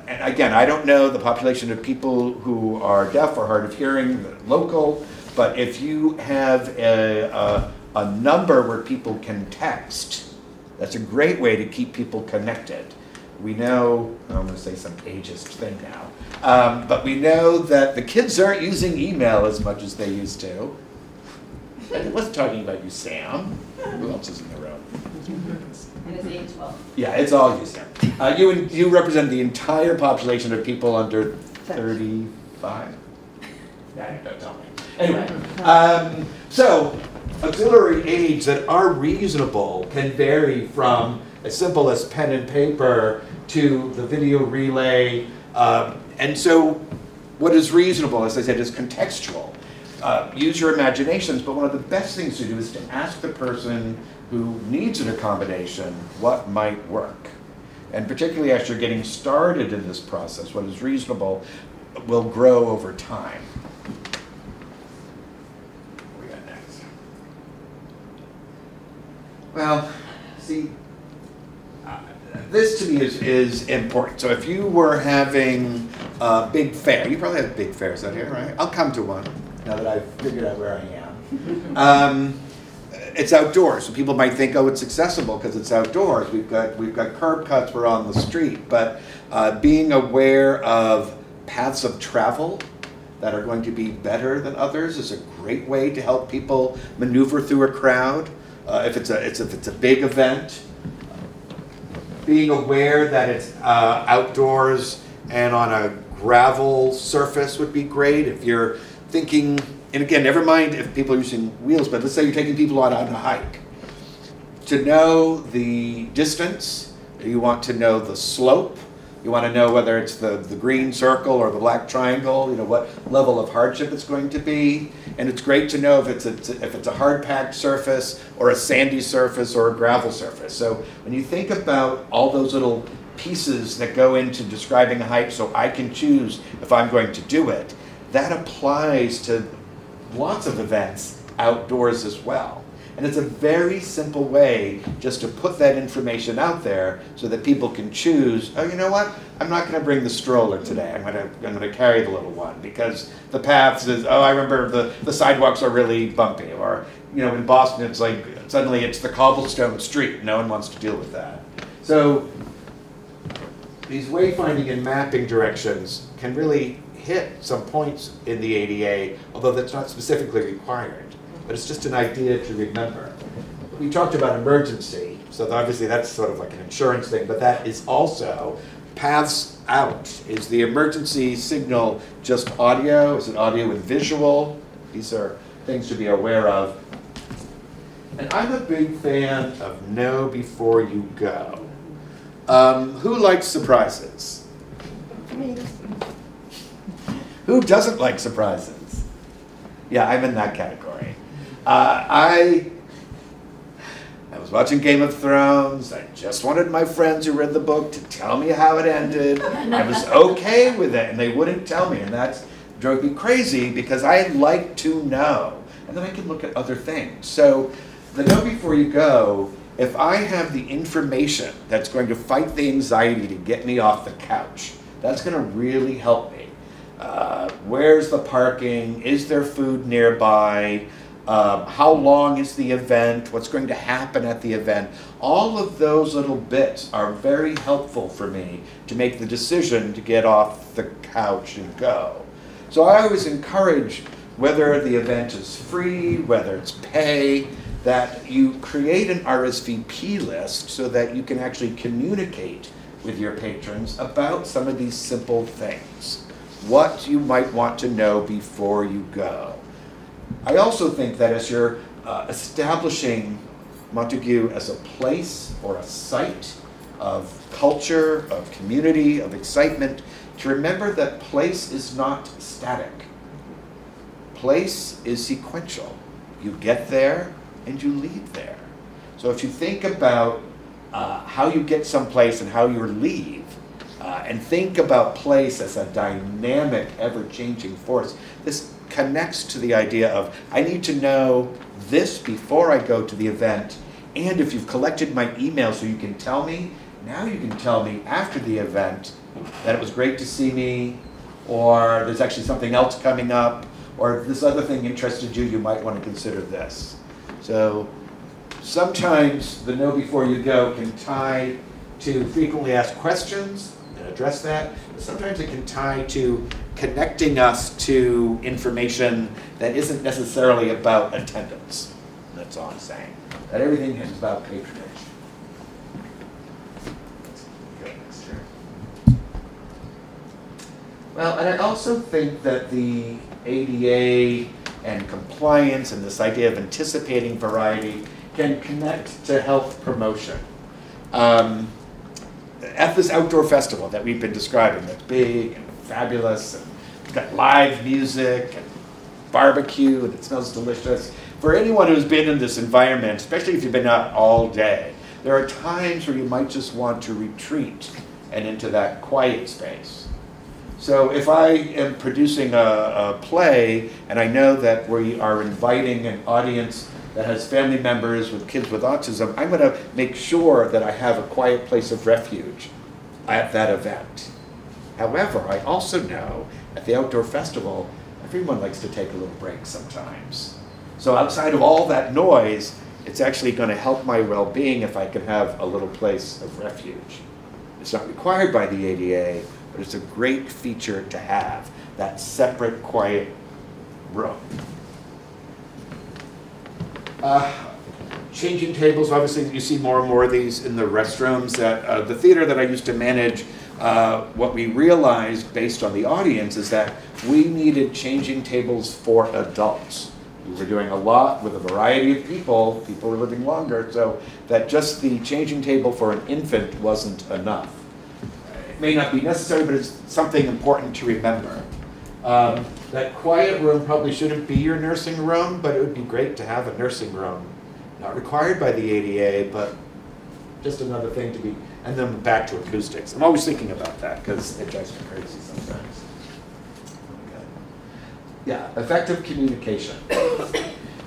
and again, I don't know the population of people who are deaf or hard of hearing, local, but if you have a number where people can text, that's a great way to keep people connected. We know, I'm going to say some ageist thing now, but we know that the kids aren't using email as much as they used to. I wasn't talking about you, Sam. Who else is in the room? And it's age 12. Yeah, it's all you, Sam. You represent the entire population of people under 35? Yeah, don't tell me. Anyway, so auxiliary aids that are reasonable can vary from as simple as pen and paper to the video relay. And so what is reasonable, as I said, is contextual. Use your imaginations, but one of the best things to do is to ask the person who needs an accommodation what might work. And particularly as you're getting started in this process, what is reasonable will grow over time. What do we got next? Well, see, this to me is important. So if you were having a big fair, you probably have big fairs out here, right? I'll come to one now that I've figured out where I am. It's outdoors, so people might think, oh, it's accessible because it's outdoors. We've got curb cuts, we're on the street, but being aware of paths of travel that are going to be better than others is a great way to help people maneuver through a crowd. If it's a big event, being aware that it's outdoors and on a gravel surface would be great. If you're thinking, and again, never mind if people are using wheels, but let's say you're taking people out on a hike. To know the distance, you want to know the slope, you want to know whether it's the green circle or the black triangle, you know, what level of hardship it's going to be. And it's great to know if it's a hard-packed surface or a sandy surface or a gravel surface. So when you think about all those little pieces that go into describing a hike so I can choose if I'm going to do it, that applies to lots of events outdoors as well. And it's a very simple way just to put that information out there so that people can choose, oh, you know what? I'm not going to bring the stroller today. I'm going to carry the little one because the paths is, oh, I remember the sidewalks are really bumpy. Or, you know, in Boston, it's like suddenly it's the cobblestone street. No one wants to deal with that. So these wayfinding and mapping directions can really hit some points in the ADA, although that's not specifically required. But it's just an idea to remember. We talked about emergency, so obviously that's sort of like an insurance thing, but that is also paths out. Is the emergency signal just audio? Is it audio and visual? These are things to be aware of. And I'm a big fan of know before you go. Who likes surprises? Who doesn't like surprises? Yeah, I'm in that category. I was watching Game of Thrones. I just wanted my friends who read the book to tell me how it ended. I was okay with it, and they wouldn't tell me, and that drove me crazy because I like to know, and then I can look at other things. So the know before you go, if I have the information that's going to fight the anxiety to get me off the couch, that's going to really help me. Where's the parking? Is there food nearby? How long is the event? What's going to happen at the event? All of those little bits are very helpful for me to make the decision to get off the couch and go. So I always encourage, whether the event is free, whether it's pay, that you create an RSVP list so that you can actually communicate with your patrons about some of these simple things. What you might want to know before you go. I also think that as you're establishing Montague as a place or a site of culture, of community, of excitement, to remember that place is not static. Place is sequential. You get there and you leave there. So if you think about how you get someplace and how you leave, and think about place as a dynamic, ever-changing force, this connects to the idea of, I need to know this before I go to the event, and if you've collected my email so you can tell me, now you can tell me after the event that it was great to see me, or there's actually something else coming up, or if this other thing interested you, you might want to consider this. So sometimes the know before you go can tie to frequently asked questions, and address that. But sometimes it can tie to connecting us to information that isn't necessarily about attendance. That's all I'm saying. That everything is about patronage. Well, and I also think that the ADA and compliance and this idea of anticipating variety can connect to health promotion. At this outdoor festival that we've been describing, that's big and fabulous, and it's got live music and barbecue, and it smells delicious. For anyone who's been in this environment, especially if you've been out all day, there are times where you might just want to retreat and into that quiet space. So if I am producing a play and I know that we are inviting an audience that has family members with kids with autism, I'm going to make sure that I have a quiet place of refuge at that event. However, I also know at the outdoor festival, everyone likes to take a little break sometimes. So outside of all that noise, it's actually going to help my well-being if I can have a little place of refuge. It's not required by the ADA, but it's a great feature to have, that separate, quiet room. Changing tables, obviously you see more and more of these in the restrooms. At the theater that I used to manage, what we realized based on the audience is that we needed changing tables for adults. We were doing a lot with a variety of people. People were living longer, so that just the changing table for an infant wasn't enough. It may not be necessary, but it's something important to remember. That quiet room probably shouldn't be your nursing room, but it would be great to have a nursing room. Not required by the ADA, but just another thing to be, and then back to acoustics. I'm always thinking about that because it drives me crazy sometimes. Okay. Yeah, effective communication.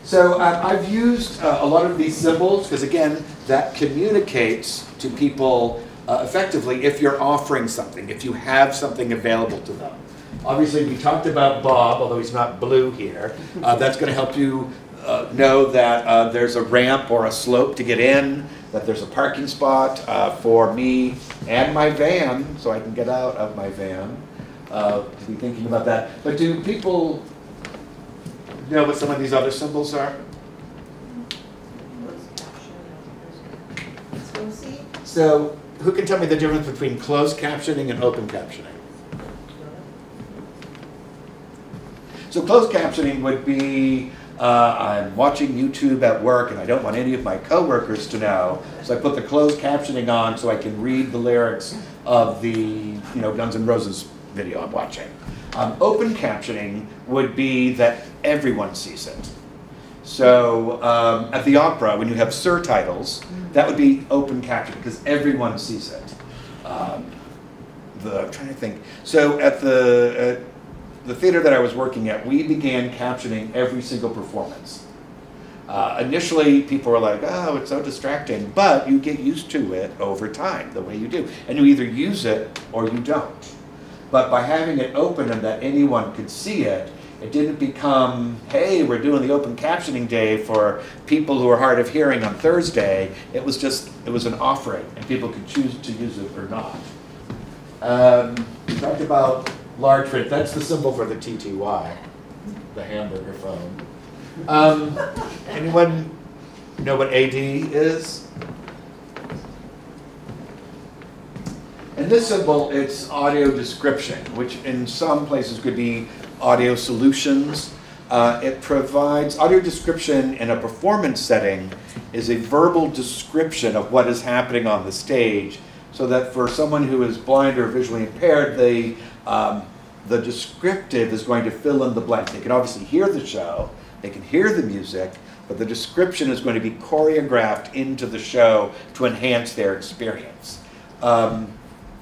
So I've used a lot of these symbols because, again, that communicates to people effectively if you're offering something, if you have something available to them. Obviously, we talked about Bob, although he's not blue here. That's going to help you know that there's a ramp or a slope to get in, that there's a parking spot for me and my van, so I can get out of my van, to be thinking about that. But do people know what some of these other symbols are? So who can tell me the difference between closed captioning and open captioning? So closed captioning would be, I'm watching YouTube at work and I don't want any of my coworkers to know, so I put the closed captioning on so I can read the lyrics of the Guns N' Roses video I'm watching. Open captioning would be that everyone sees it. So at the opera, when you have surtitles, that would be open captioning because everyone sees it. I'm trying to think. So at the theater that I was working at, we began captioning every single performance. Initially, people were like, oh, it's so distracting, but you get used to it over time, the way you do. And you either use it or you don't. But by having it open and that anyone could see it, it didn't become, hey, we're doing the open captioning day for people who are hard of hearing on Thursday. It was an offering, and people could choose to use it or not. We talked about large print. That's the symbol for the TTY, the hamburger phone. Anyone know what AD is? And this symbol, it's audio description, which in some places could be audio solutions. It provides audio description in a performance setting is a verbal description of what is happening on the stage, so that for someone who is blind or visually impaired, the descriptive is going to fill in the blank. They can obviously hear the show, they can hear the music, but the description is going to be choreographed into the show to enhance their experience.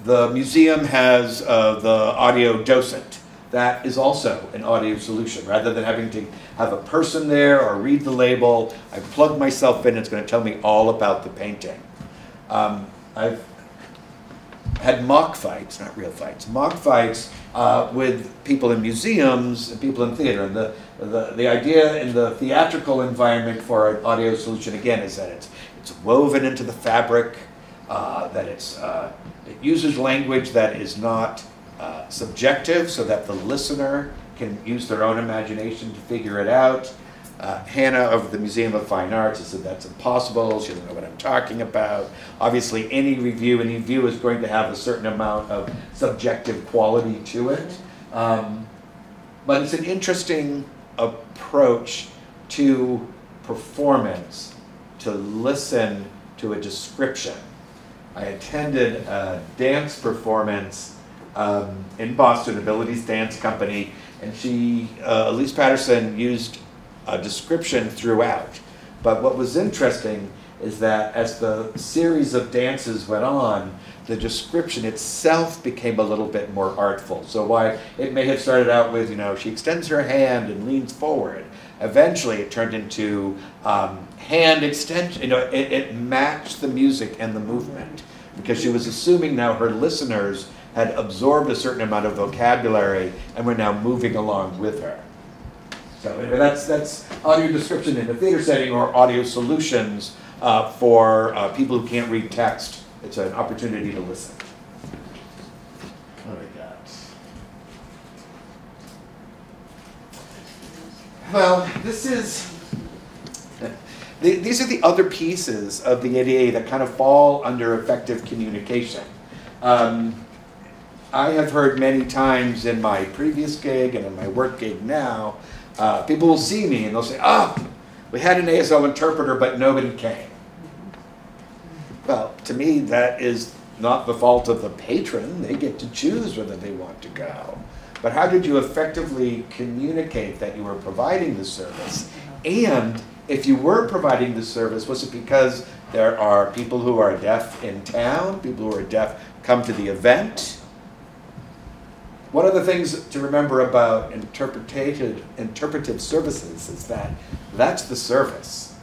The museum has the audio docent. That is also an audio solution. Rather than having to have a person there or read the label, I plug myself in, it's going to tell me all about the painting. I've had mock fights, not real fights, mock fights with people in museums and people in theater. And the idea in the theatrical environment for an audio solution, again, is that it's woven into the fabric, that it uses language that is not subjective, so that the listener can use their own imagination to figure it out. Hannah of the Museum of Fine Arts has said that's impossible, she doesn't know what I'm talking about. Obviously any review, any view is going to have a certain amount of subjective quality to it. But it's an interesting approach to performance, to listen to a description. I attended a dance performance in Boston, Abilities Dance Company, and Elise Patterson used a description throughout. But what was interesting is that as the series of dances went on, the description itself became a little bit more artful. So why it may have started out with, you know, she extends her hand and leans forward. Eventually it turned into hand extension, you know, it matched the music and the movement because she was assuming now her listeners had absorbed a certain amount of vocabulary and were now moving along with her. So anyway, that's audio description in a theater setting or audio solutions for people who can't read text. It's an opportunity to listen. What do we got? Well, this is, these are the other pieces of the ADA that kind of fall under effective communication. I have heard many times in my previous gig and in my work gig now, people will see me and they'll say, oh, we had an ASL interpreter, but nobody came. Well, to me, that is not the fault of the patron. They get to choose whether they want to go. But how did you effectively communicate that you were providing the service? And if you were providing the service, was it because there are people who are deaf in town, people who are deaf come to the event? One of the things to remember about interpretive services is that that's the service.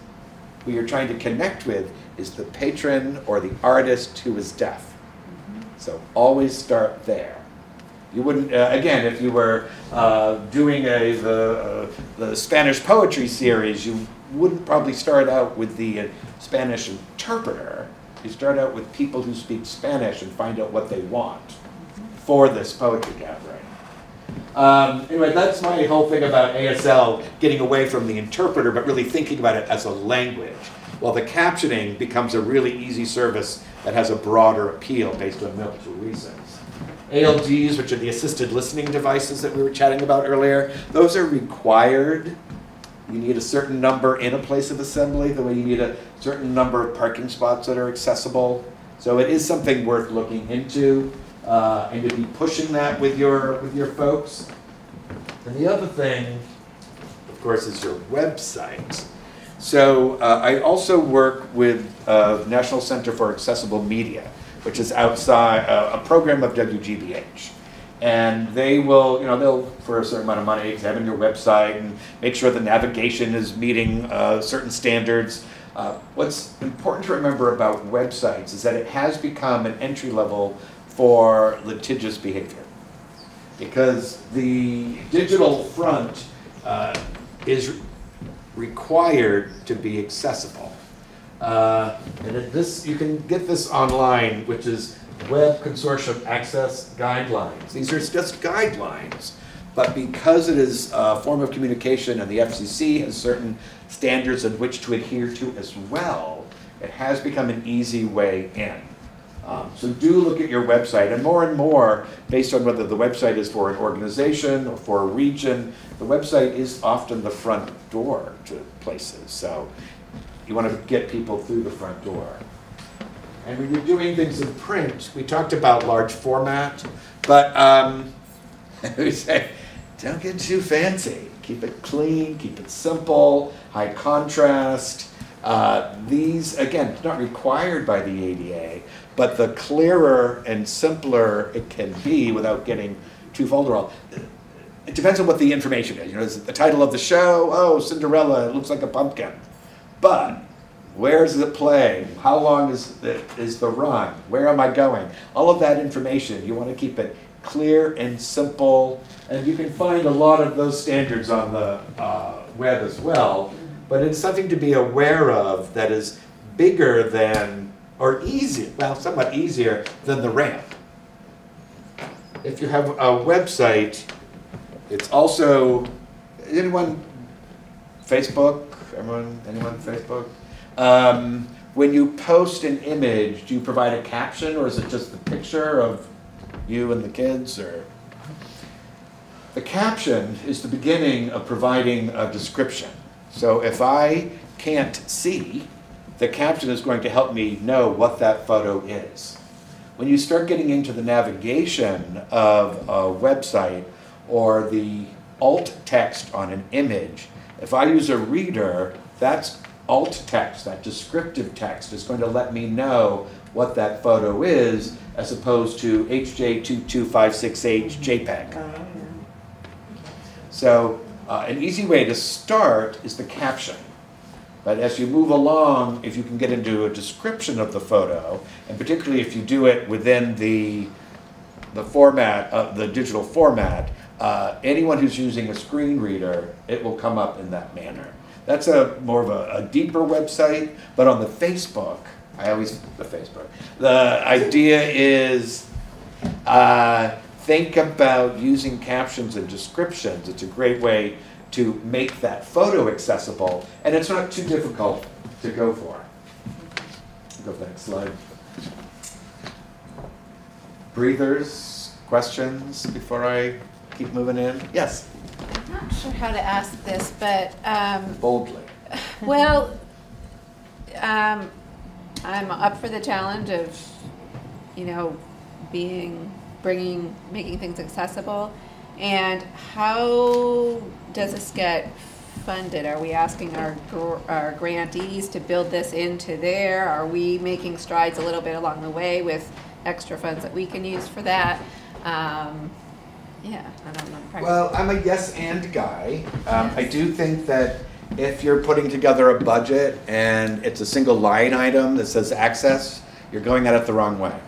Who you're trying to connect with is the patron or the artist who is deaf. So always start there. You wouldn't, again, if you were doing the Spanish poetry series, you wouldn't probably start out with the Spanish interpreter. You start out with people who speak Spanish and find out what they want for this poetry gathering. Anyway, that's my whole thing about ASL, getting away from the interpreter, but really thinking about it as a language. While the captioning becomes a really easy service that has a broader appeal based on multiple reasons. ALDs, which are the assisted listening devices that we were chatting about earlier, those are required. You need a certain number in a place of assembly, the way you need a certain number of parking spots that are accessible. So it is something worth looking into, and to be pushing that with your folks. And the other thing, of course, is your website. So I also work with National Center for Accessible Media, which is outside a program of WGBH. And they will, you know, they'll, for a certain amount of money, examine your website and make sure the navigation is meeting certain standards. What's important to remember about websites is that it has become an entry level for litigious behavior. Because the digital front is required to be accessible. And this, you can get this online, which is Web Consortium Access Guidelines. These are just guidelines, but because it is a form of communication and the FCC has certain standards in which to adhere to as well, it has become an easy way in. So do look at your website, and more, based on whether the website is for an organization or for a region, the website is often the front door to places. So you want to get people through the front door. And when you're doing things in print, we talked about large format, but we say, don't get too fancy. Keep it clean, keep it simple, high contrast. These, again, not required by the ADA, but the clearer and simpler it can be without getting too vulnerable. It depends on what the information is. You know, is it the title of the show? Oh, Cinderella, it looks like a pumpkin. But where does it play? How long is the run? Where am I going? All of that information, you want to keep it clear and simple. And you can find a lot of those standards on the web as well. But it's something to be aware of that is bigger than, or easier, well, somewhat easier than the ramp. If you have a website, it's also, anyone Facebook? Anyone Facebook? When you post an image, do you provide a caption, or is it just the picture of you and the kids? Or the caption is the beginning of providing a description. So if I can't see, the caption is going to help me know what that photo is. When you start getting into the navigation of a website or the alt text on an image, if I use a reader, that's alt text, that descriptive text, is going to let me know what that photo is, as opposed to HJ22568 JPEG. So an easy way to start is the caption. But as you move along, if you can get into a description of the photo, and particularly if you do it within the format of the digital format, anyone who's using a screen reader, it will come up in that manner. That's more of a deeper website, but on the Facebook, the idea is think about using captions and descriptions. It's a great way to make that photo accessible, and it's not too difficult to go for. Go to the next slide. Breathers, questions before I keep moving in? Yes? I'm not sure how to ask this, but boldly. Well, I'm up for the challenge of, making things accessible. And how does this get funded? Are we asking our grantees to build this into there? Are we making strides a little bit along the way with extra funds that we can use for that? Yeah, I don't know. Well, I'm a yes and guy. I do think that if you're putting together a budget and it's a single line item that says access, you're going at it the wrong way.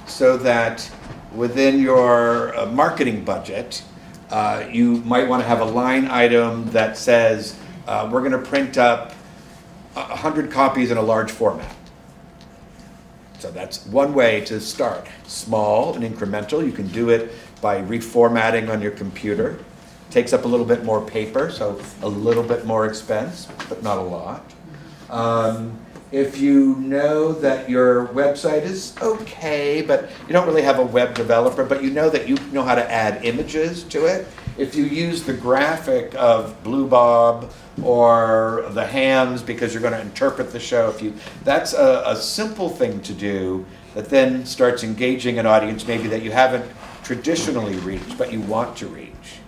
So that within your marketing budget, you might want to have a line item that says, we're going to print up 100 copies in a large format. So that's one way to start. Small and incremental. You can do it by reformatting on your computer. Takes up a little bit more paper, so a little bit more expense, but not a lot. If you know that your website is okay, but you don't really have a web developer, but you know that you know how to add images to it, if you use the graphic of Blue Bob or the Hams because you're going to interpret the show, that's a simple thing to do that then starts engaging an audience maybe that you haven't traditionally reached, but you want to reach.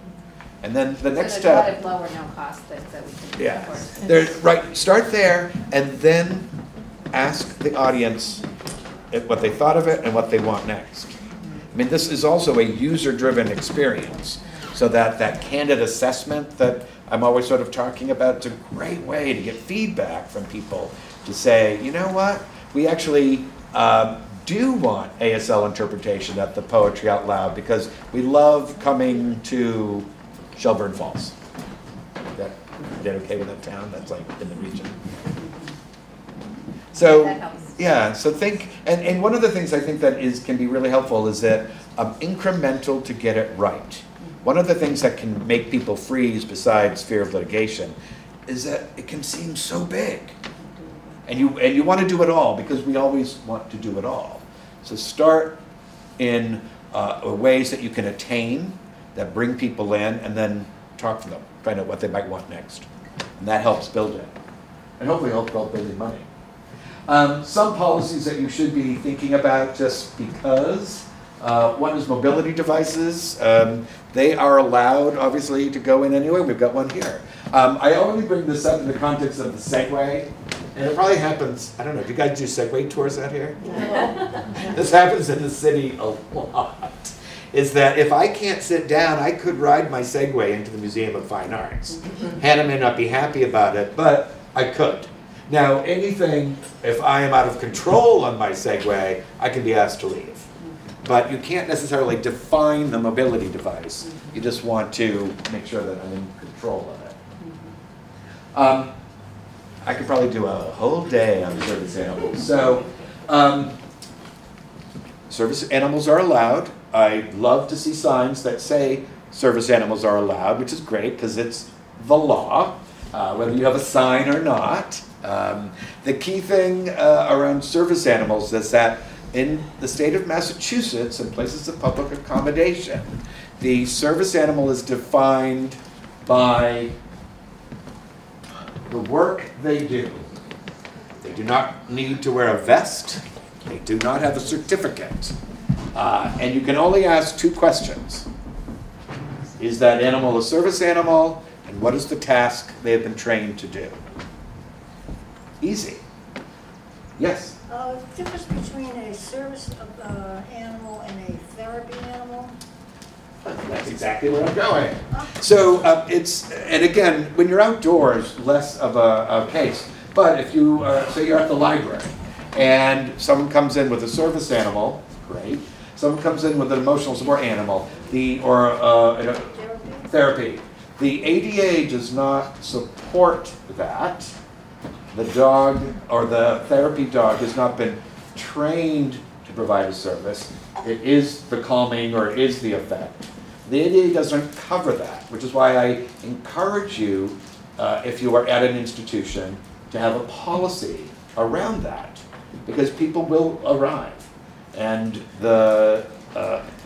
And then the next step. There's a lot of lower no-cost things that we can do. Yeah, right. Start there, and then ask the audience what they thought of it and what they want next. I mean, this is also a user-driven experience, so that candid assessment that I'm always sort of talking about, it's a great way to get feedback from people to say, you know what, we actually do want ASL interpretation at the Poetry Out Loud because we love coming to Shelburne Falls. Is that okay with that town? That's like in the region. So yeah, so think, and one of the things I think that can be really helpful is that incremental to get it right. One of the things that can make people freeze besides fear of litigation is that it can seem so big. And you want to do it all because we always want to do it all. So start in ways that you can attain, that bring people in, and then talk to them, find out what they might want next. And that helps build it. And hopefully help building money. Some policies that you should be thinking about just because. One is mobility devices. They are allowed, obviously, to go in anyway. We've got one here. I only bring this up in the context of the Segway. And it probably happens, I don't know, do you guys do Segway tours out here? No. This happens in the city a lot. Is that if I can't sit down, I could ride my Segway into the Museum of Fine Arts. Hannah may not be happy about it, but I could. Now, anything, if I am out of control on my Segway, I can be asked to leave. But you can't necessarily define the mobility device. You just want to make sure that I'm in control of it. I could probably do a whole day on service animals. So, service animals are allowed. I love to see signs that say service animals are allowed, which is great because it's the law, whether you have a sign or not. The key thing around service animals is that in the state of Massachusetts and places of public accommodation, the service animal is defined by the work they do. They do not need to wear a vest. They do not have a certificate. And you can only ask 2 questions. Is that animal a service animal? And what is the task they have been trained to do? Easy. Yes? Difference between a service animal and a therapy animal? That's exactly where I'm going. So and again, when you're outdoors, less of a case. But if you, say you're at the library, and someone comes in with a service animal, great. Someone comes in with an emotional support animal, therapy. The ADA does not support that. The dog or the therapy dog has not been trained to provide a service. It is the calming or it is the effect. The ADA doesn't cover that, which is why I encourage you, if you are at an institution, to have a policy around that, because people will arrive. And the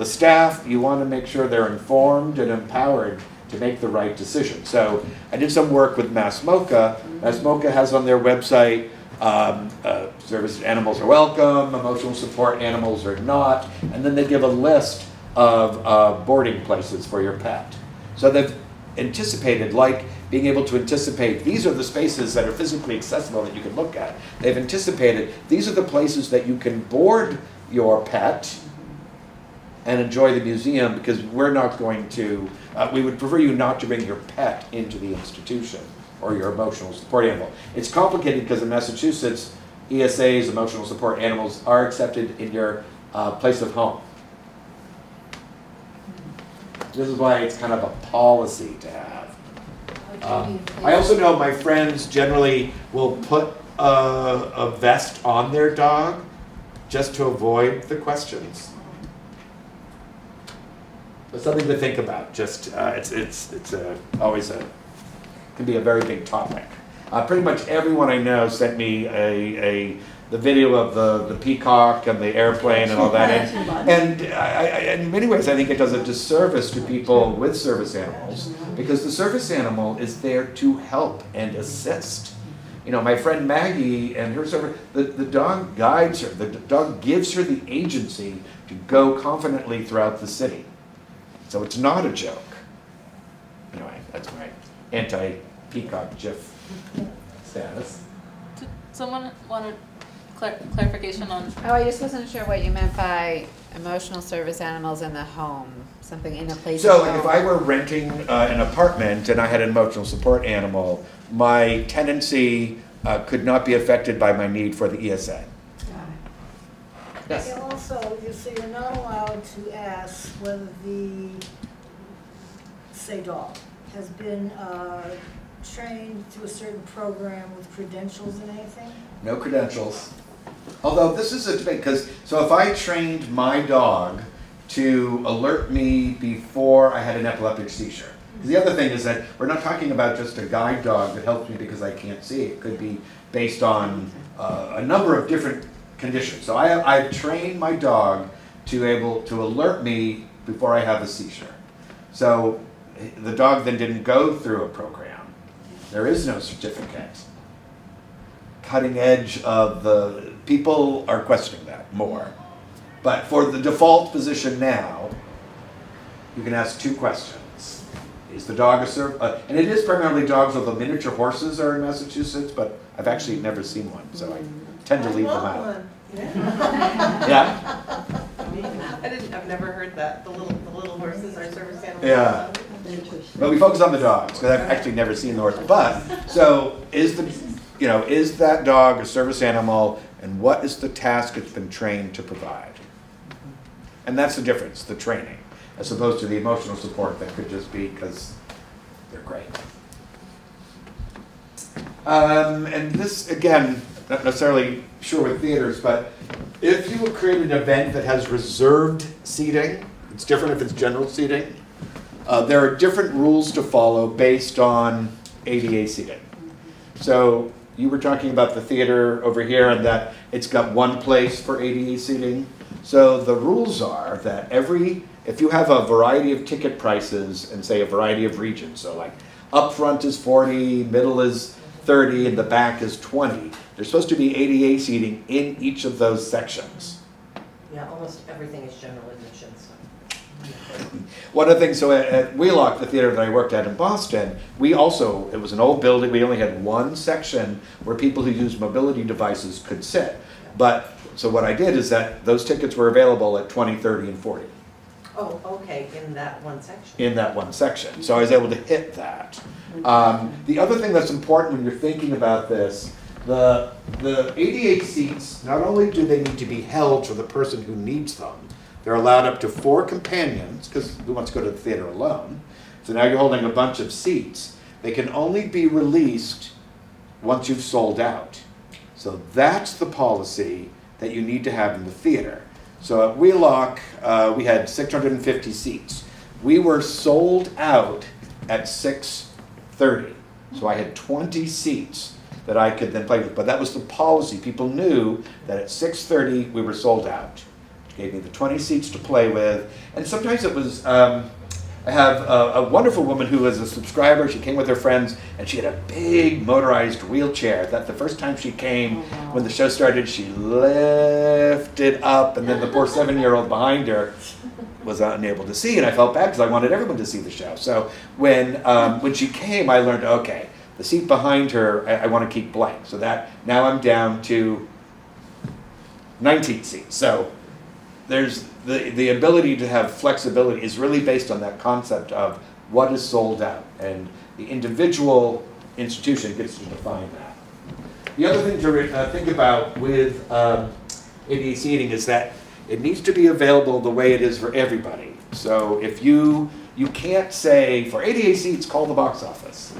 staff, you want to make sure they're informed and empowered to make the right decision. So I did some work with MassMocha. MassMocha has on their website, service animals are welcome, emotional support animals are not, and then they give a list of boarding places for your pet. So they've anticipated, like being able to anticipate, these are the spaces that are physically accessible that you can look at. They've anticipated, these are the places that you can board your pet and enjoy the museum, because we're not going to, we would prefer you not to bring your pet into the institution or your emotional support animal. It's complicated because in Massachusetts, ESAs, emotional support animals, are accepted in your place of home. This is why it's kind of a policy to have. I also know my friends generally will put a vest on their dog just to avoid the questions. It's something to think about. Just it's always can be a very big topic. Pretty much everyone I know sent me the video of the peacock and the airplane and all that. And in many ways, I think it does a disservice to people with service animals, because the service animal is there to help and assist. You know, my friend Maggie and her service, the dog guides her. The dog gives her the agency to go confidently throughout the city. So it's not a joke. Anyway, that's my anti-peacock GIF status. Did someone want a clarification on? Oh, I just wasn't sure what you meant by emotional service animals in the home. Something in a place. So if I were renting an apartment and I had an emotional support animal, my tenancy could not be affected by my need for the ESA. Yes. And also, you say you're not allowed to ask whether the, say, dog has been trained to a certain program with credentials and anything? No credentials. Although this is a debate, because so if I trained my dog to alert me before I had an epileptic seizure. The other thing is that we're not talking about just a guide dog that helps me because I can't see. It could be based on a number of different conditions. So I've trained my dog to able to alert me before I have a seizure. So the dog then didn't go through a program. There is no certificate. Cutting edge of the people are questioning that more. But for the default position now, you can ask two questions. Is the dog and it is primarily dogs, although miniature horses are in Massachusetts, but I've actually never seen one, so I tend to leave them out. Yeah? I've never heard that. The little horses are service animals. Yeah. But we focus on the dogs, because I've actually never seen the horse. But, so, is that dog a service animal, and what is the task it's been trained to provide? And that's the difference, the training, as opposed to the emotional support that could just be because they're great. And this, again, not necessarily sure with theaters, but if you create an event that has reserved seating, it's different if it's general seating. There are different rules to follow based on ADA seating. So you were talking about the theater over here and that it's got one place for ADA seating. So the rules are that if you have a variety of ticket prices and say a variety of regions, so like up front is 40, middle is 30, and the back is 20, there's supposed to be ADA seating in each of those sections. Yeah, almost everything is general admission. So. One of the things, so at Wheelock, the theater that I worked at in Boston, we also, it was an old building, we only had one section where people who used mobility devices could sit. But, so what I did is that those tickets were available at 20, 30, and 40. Oh, okay, in that one section. In that one section. So I was able to hit that. The other thing that's important when you're thinking about this, the ADA seats, not only do they need to be held for the person who needs them, they're allowed up to 4 companions, because who wants to go to the theater alone? So now you're holding a bunch of seats. They can only be released once you've sold out. So that's the policy that you need to have in the theater. So at Wheelock, we had 650 seats. We were sold out at 6:30. So I had 20 seats that I could then play with. But that was the policy. People knew that at 6:30 we were sold out. Gave me the 20 seats to play with. And sometimes it was, I have a wonderful woman who was a subscriber. She came with her friends, and she had a big motorized wheelchair that the first time she came, when the show started, she lifted up, and then the poor 7-year-old behind her was unable to see, and I felt bad because I wanted everyone to see the show. So when she came, I learned, okay, the seat behind her, I want to keep blank. So that now I'm down to 19 seats. So there's the ability to have flexibility is really based on that concept of what is sold out, and the individual institution gets to define that. The other thing to think about with ADA seating is that it needs to be available the way it is for everybody. So if you can't say, for ADA seats, call the box office.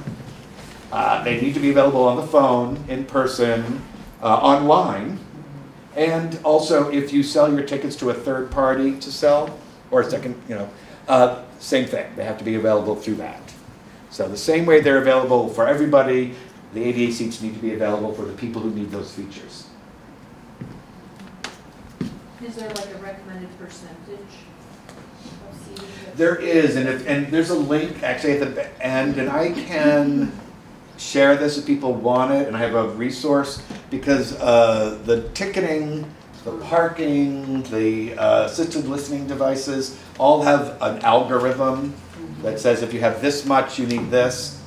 They need to be available on the phone, in person, online. And also, if you sell your tickets to a third party to sell, or a second, same thing. They have to be available through that. So the same way they're available for everybody, the ADA seats need to be available for the people who need those features. Is there like a recommended percentage of seating? There is, and there's a link actually at the end, and I can share this if people want it, and I have a resource, because the ticketing, the parking, the assisted listening devices all have an algorithm that says if you have this much, you need this.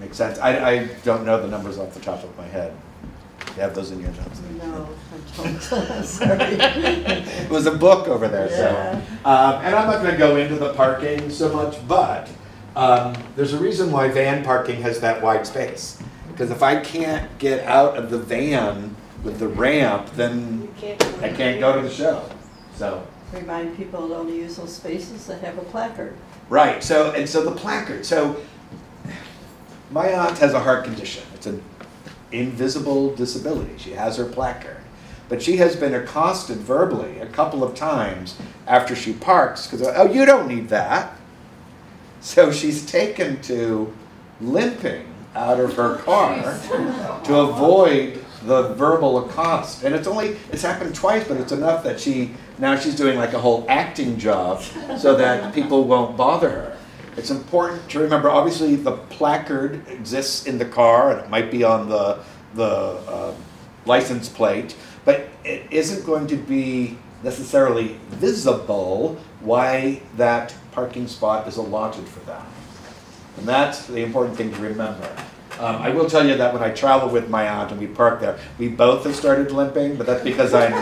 Makes sense. I don't know the numbers off the top of my head. You have those in your notes? No, I don't. Sorry. It was a book over there. Yeah. So, and I'm not going to go into the parking so much, but there's a reason why van parking has that wide space. Because if I can't get out of the van with the ramp, then I can't go to the show. So Remind people to only use those spaces that have a placard. right. So the placard. So my aunt has a heart condition. It's an invisible disability. She has her placard. But she has been accosted verbally a couple of times after she parks because, oh, you don't need that. So she's taken to limping out of her car to avoid the verbal accost. And it's happened twice, but it's enough that now she's doing like a whole acting job so that people won't bother her. It's important to remember, obviously the placard exists in the car and it might be on the license plate, but it isn't going to be necessarily visible why that parking spot is allotted for them. And that's the important thing to remember. I will tell you that when I travel with my aunt and we park there, we both have started limping, but that's because I'm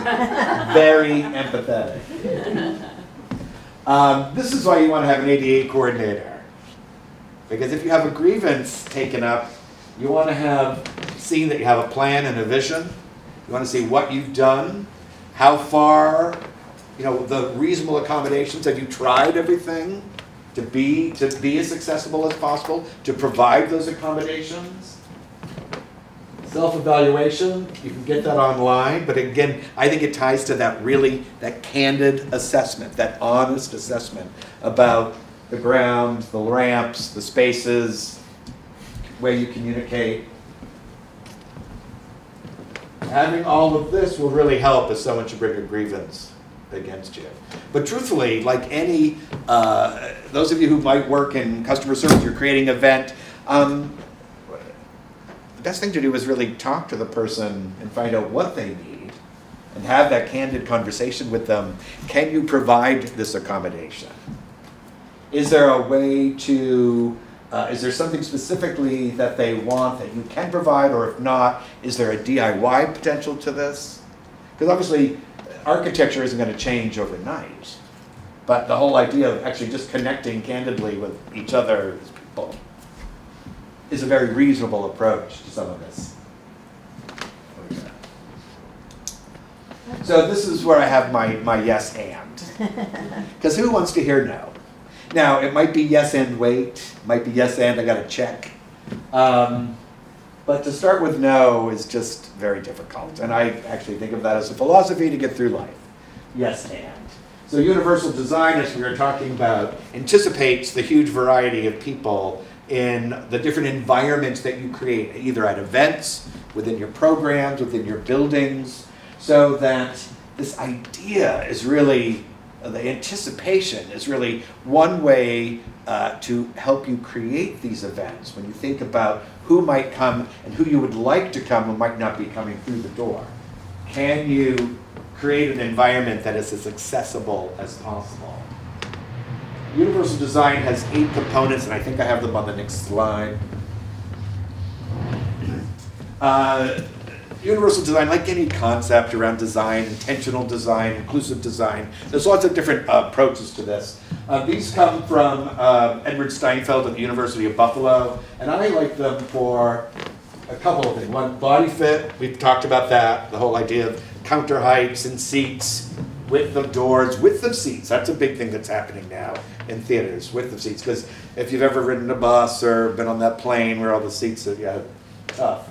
very empathetic. This is why you want to have an ADA coordinator. Because if you have a grievance taken up, you want to have seen that you have a plan and a vision. You want to see what you've done, how far, the reasonable accommodations. Have you tried everything to be as accessible as possible, to provide those accommodations? Self-evaluation, you can get that online, but again, I think it ties to that candid assessment, that honest assessment about the ground, the ramps, the spaces, where you communicate. Having all of this will really help if someone should bring a grievance against you. But truthfully, like any, those of you who might work in customer service, you're creating an event, the best thing to do is really talk to the person and find out what they need, and have that candid conversation with them. Can you provide this accommodation? Is there a way to, is there something specifically that they want that you can provide, or if not, is there a DIY potential to this? Because obviously, architecture isn't going to change overnight, but the whole idea of actually just connecting candidly with each other as people is a very reasonable approach to some of this. So this is where I have my yes and. Because who wants to hear no? Now, it might be yes and wait, might be yes and I got to check. But to start with no is just very difficult. And I actually think of that as a philosophy to get through life. Yes and. So universal design, as we were talking about, anticipates the huge variety of people in the different environments that you create, either at events, within your programs, within your buildings, so that this idea is really, the anticipation is really one way to help you create these events. When you think about who might come and who you would like to come who might not be coming through the door, can you create an environment that is as accessible as possible? Universal design has 8 components, and I think I have them on the next slide. Universal design, like any concept around design, intentional design, inclusive design, there's lots of different approaches to this. These come from Edward Steinfeld at the University of Buffalo, and I like them for a couple of things. One, body fit, we've talked about that, the whole idea of counter heights and seats, width of doors, width of seats. That's a big thing that's happening now in theaters, width of seats. Because if you've ever ridden a bus or been on that plane where all the seats are tough.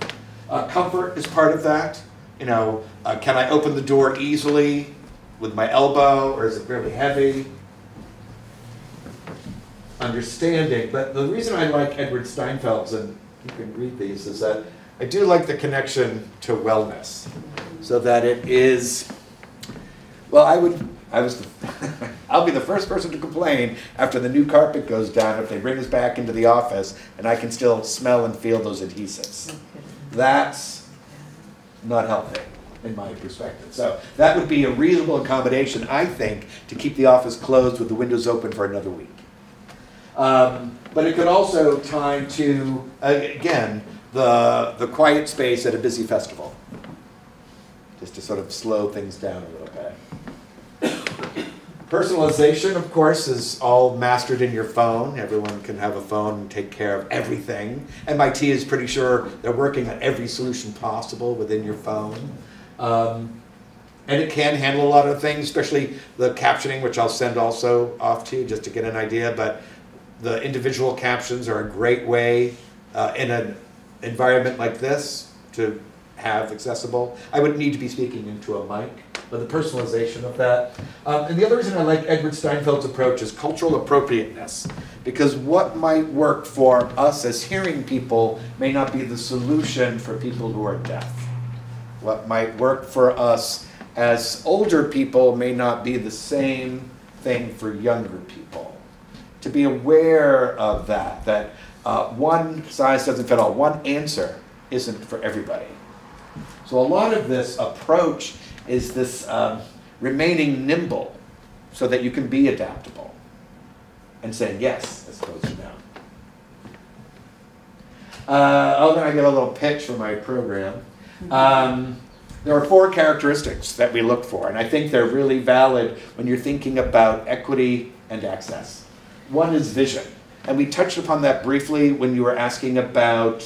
Comfort is part of that. You know, can I open the door easily with my elbow, or is it really heavy? Understanding. But the reason I like Edward Steinfeld's, and you can read these, is that I do like the connection to wellness. So that it is, well, I'll be the first person to complain after the new carpet goes down if they bring us back into the office and I can still smell and feel those adhesives. That's not healthy in my perspective. So that would be a reasonable accommodation, I think, to keep the office closed with the windows open for another week. But it could also tie to, again, the quiet space at a busy festival, just to sort of slow things down a little bit. Personalization, of course, is all mastered in your phone. Everyone can have a phone and take care of everything. MIT is pretty sure they're working on every solution possible within your phone. And it can handle a lot of things, especially the captioning, which I'll send also off to you just to get an idea. But the individual captions are a great way in an environment like this to have accessible. I would need to be speaking into a mic, but the personalization of that. And the other reason I like Edward Steinfeld's approach is cultural appropriateness, because what might work for us as hearing people may not be the solution for people who are deaf. What might work for us as older people may not be the same thing for younger people. To be aware of that one size doesn't fit all, one answer isn't for everybody. So a lot of this approach is this remaining nimble so that you can be adaptable and saying yes as opposed to no. Then I get a little pitch for my program. There are 4 characteristics that we look for, and I think they're really valid when you're thinking about equity and access. One is vision, and we touched upon that briefly when you were asking about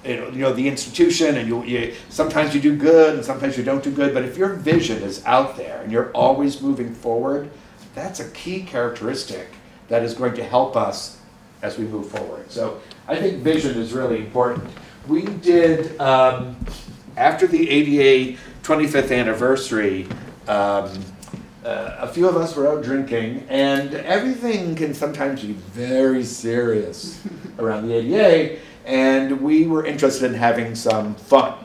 the institution, and sometimes you do good and sometimes you don't do good, but if your vision is out there and you're always moving forward, that's a key characteristic that is going to help us as we move forward. So I think vision is really important. We did, after the ADA 25th anniversary, a few of us were out drinking, and everything can sometimes be very serious around the ADA, and we were interested in having some fun.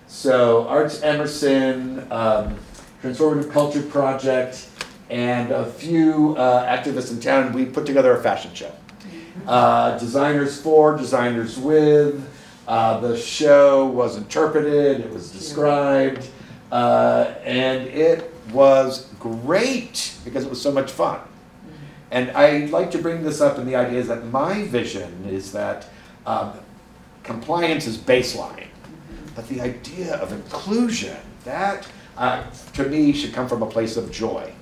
So Arts Emerson, Transformative Culture Project, and a few activists in town, we put together a fashion show. Designers for, designers with. The show was interpreted, it was described. And it was great because it was so much fun. And I like to bring this up, and the idea is that my vision is that compliance is baseline, but the idea of inclusion, that to me should come from a place of joy.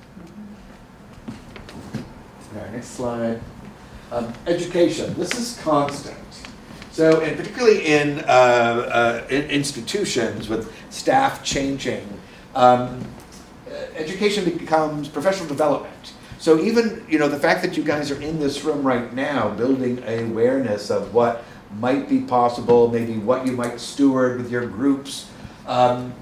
All right, next slide. Education, this is constant. So, and particularly in institutions with staff changing, education becomes professional development. So even, you know, the fact that you guys are in this room right now, building awareness of what might be possible, maybe what you might steward with your groups, again,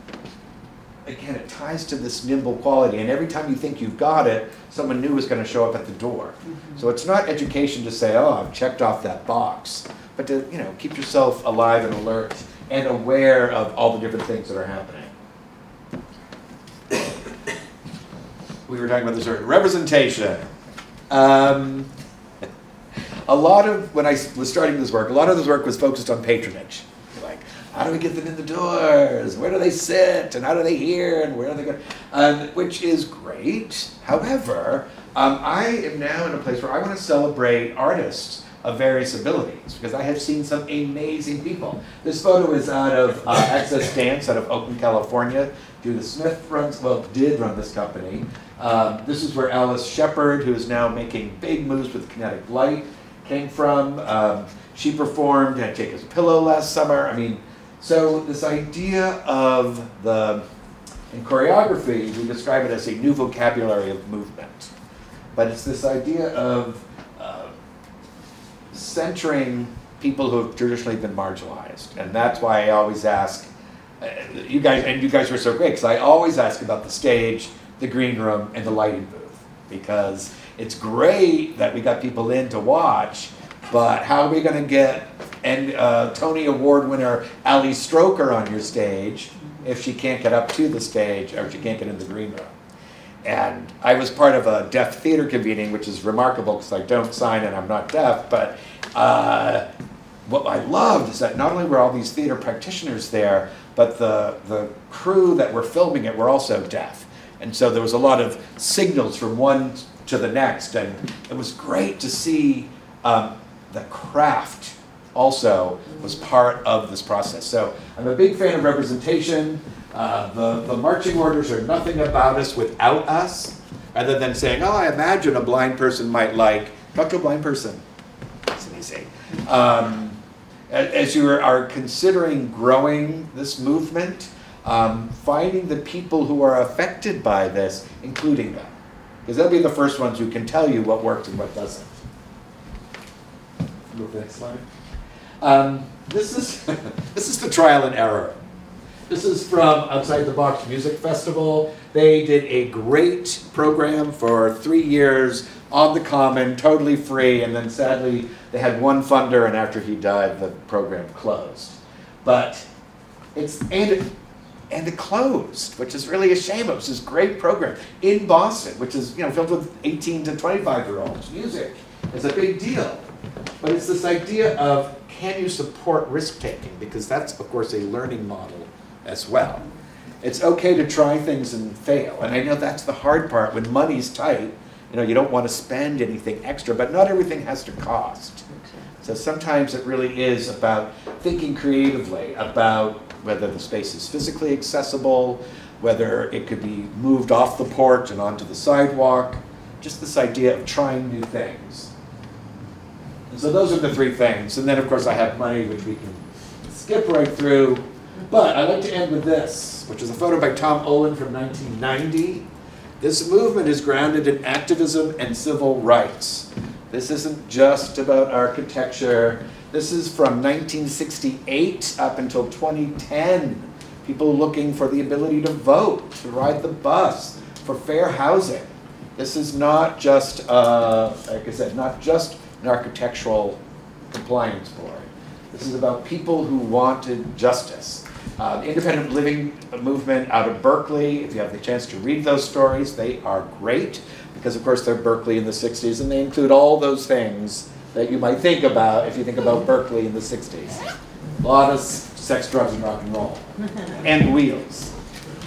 it ties to this nimble quality. And every time you think you've got it, someone new is going to show up at the door. So it's not education to say, oh, I've checked off that box, but to, you know, keep yourself alive and alert and aware of all the different things that are happening. We were talking about this earlier. Representation. A lot of, when I was starting this work, a lot of this work was focused on patronage. Like, how do we get them in the doors? Where do they sit? And how do they hear? And where are they going? Which is great. However, I am now in a place where I want to celebrate artists of various abilities, because I have seen some amazing people. This photo is out of Access Dance out of Oakland, California. Judith Smith did run this company. This is where Alice Shepard, who is now making big moves with Kinetic Light, came from. She performed at Jacob's Pillow last summer. I mean, so this idea of in choreography, we describe it as a new vocabulary of movement. But it's this idea of centering people who have traditionally been marginalized. And that's why I always ask, you guys are so great, because I always ask about the stage, the green room, and the lighting booth. Because it's great that we got people in to watch, but how are we going to get Tony Award winner Ali Stroker on your stage if she can't get up to the stage or if she can't get in the green room? And I was part of a deaf theater convening, which is remarkable because I don't sign and I'm not deaf, but what I loved is that not only were all these theater practitioners there, but the crew that were filming it were also deaf. And so there was a lot of signals from one to the next, and it was great to see the craft also was part of this process. So I'm a big fan of representation. The marching orders are nothing about us without us, rather than saying, oh, I imagine a blind person might talk to a blind person. That's easy. As you are considering growing this movement, finding the people who are affected by this, including them. Because they'll be the first ones who can tell you what works and what doesn't. Go to the next slide. This is the trial and error. This is from Outside the Box Music Festival. They did a great program for 3 years on the Common, totally free, and then sadly they had one funder, and after he died, the program closed. But it closed, which is really a shame. It was this great program in Boston, which is filled with 18 to 25-year-olds. Music is a big deal. But it's this idea of, can you support risk-taking? Because that's, of course, a learning model as well. It's okay to try things and fail. And I know that's the hard part. When money's tight, you don't want to spend anything extra, but not everything has to cost. So sometimes it really is about thinking creatively about whether the space is physically accessible, whether it could be moved off the porch and onto the sidewalk, just this idea of trying new things. And so those are the 3 things. And then, of course, I have money, which we can skip right through. But I'd like to end with this, which is a photo by Tom Olin from 1990. This movement is grounded in activism and civil rights. This isn't just about architecture. This is from 1968 up until 2010. People looking for the ability to vote, to ride the bus, for fair housing. This is not just, like I said, not just an architectural compliance board. This is about people who wanted justice. Independent living movement out of Berkeley. If you have the chance to read those stories, they are great because, of course, they're Berkeley in the 60s, and they include all those things that you might think about if you think about Berkeley in the 60s. A lot of sex, drugs, and rock and roll. And wheels.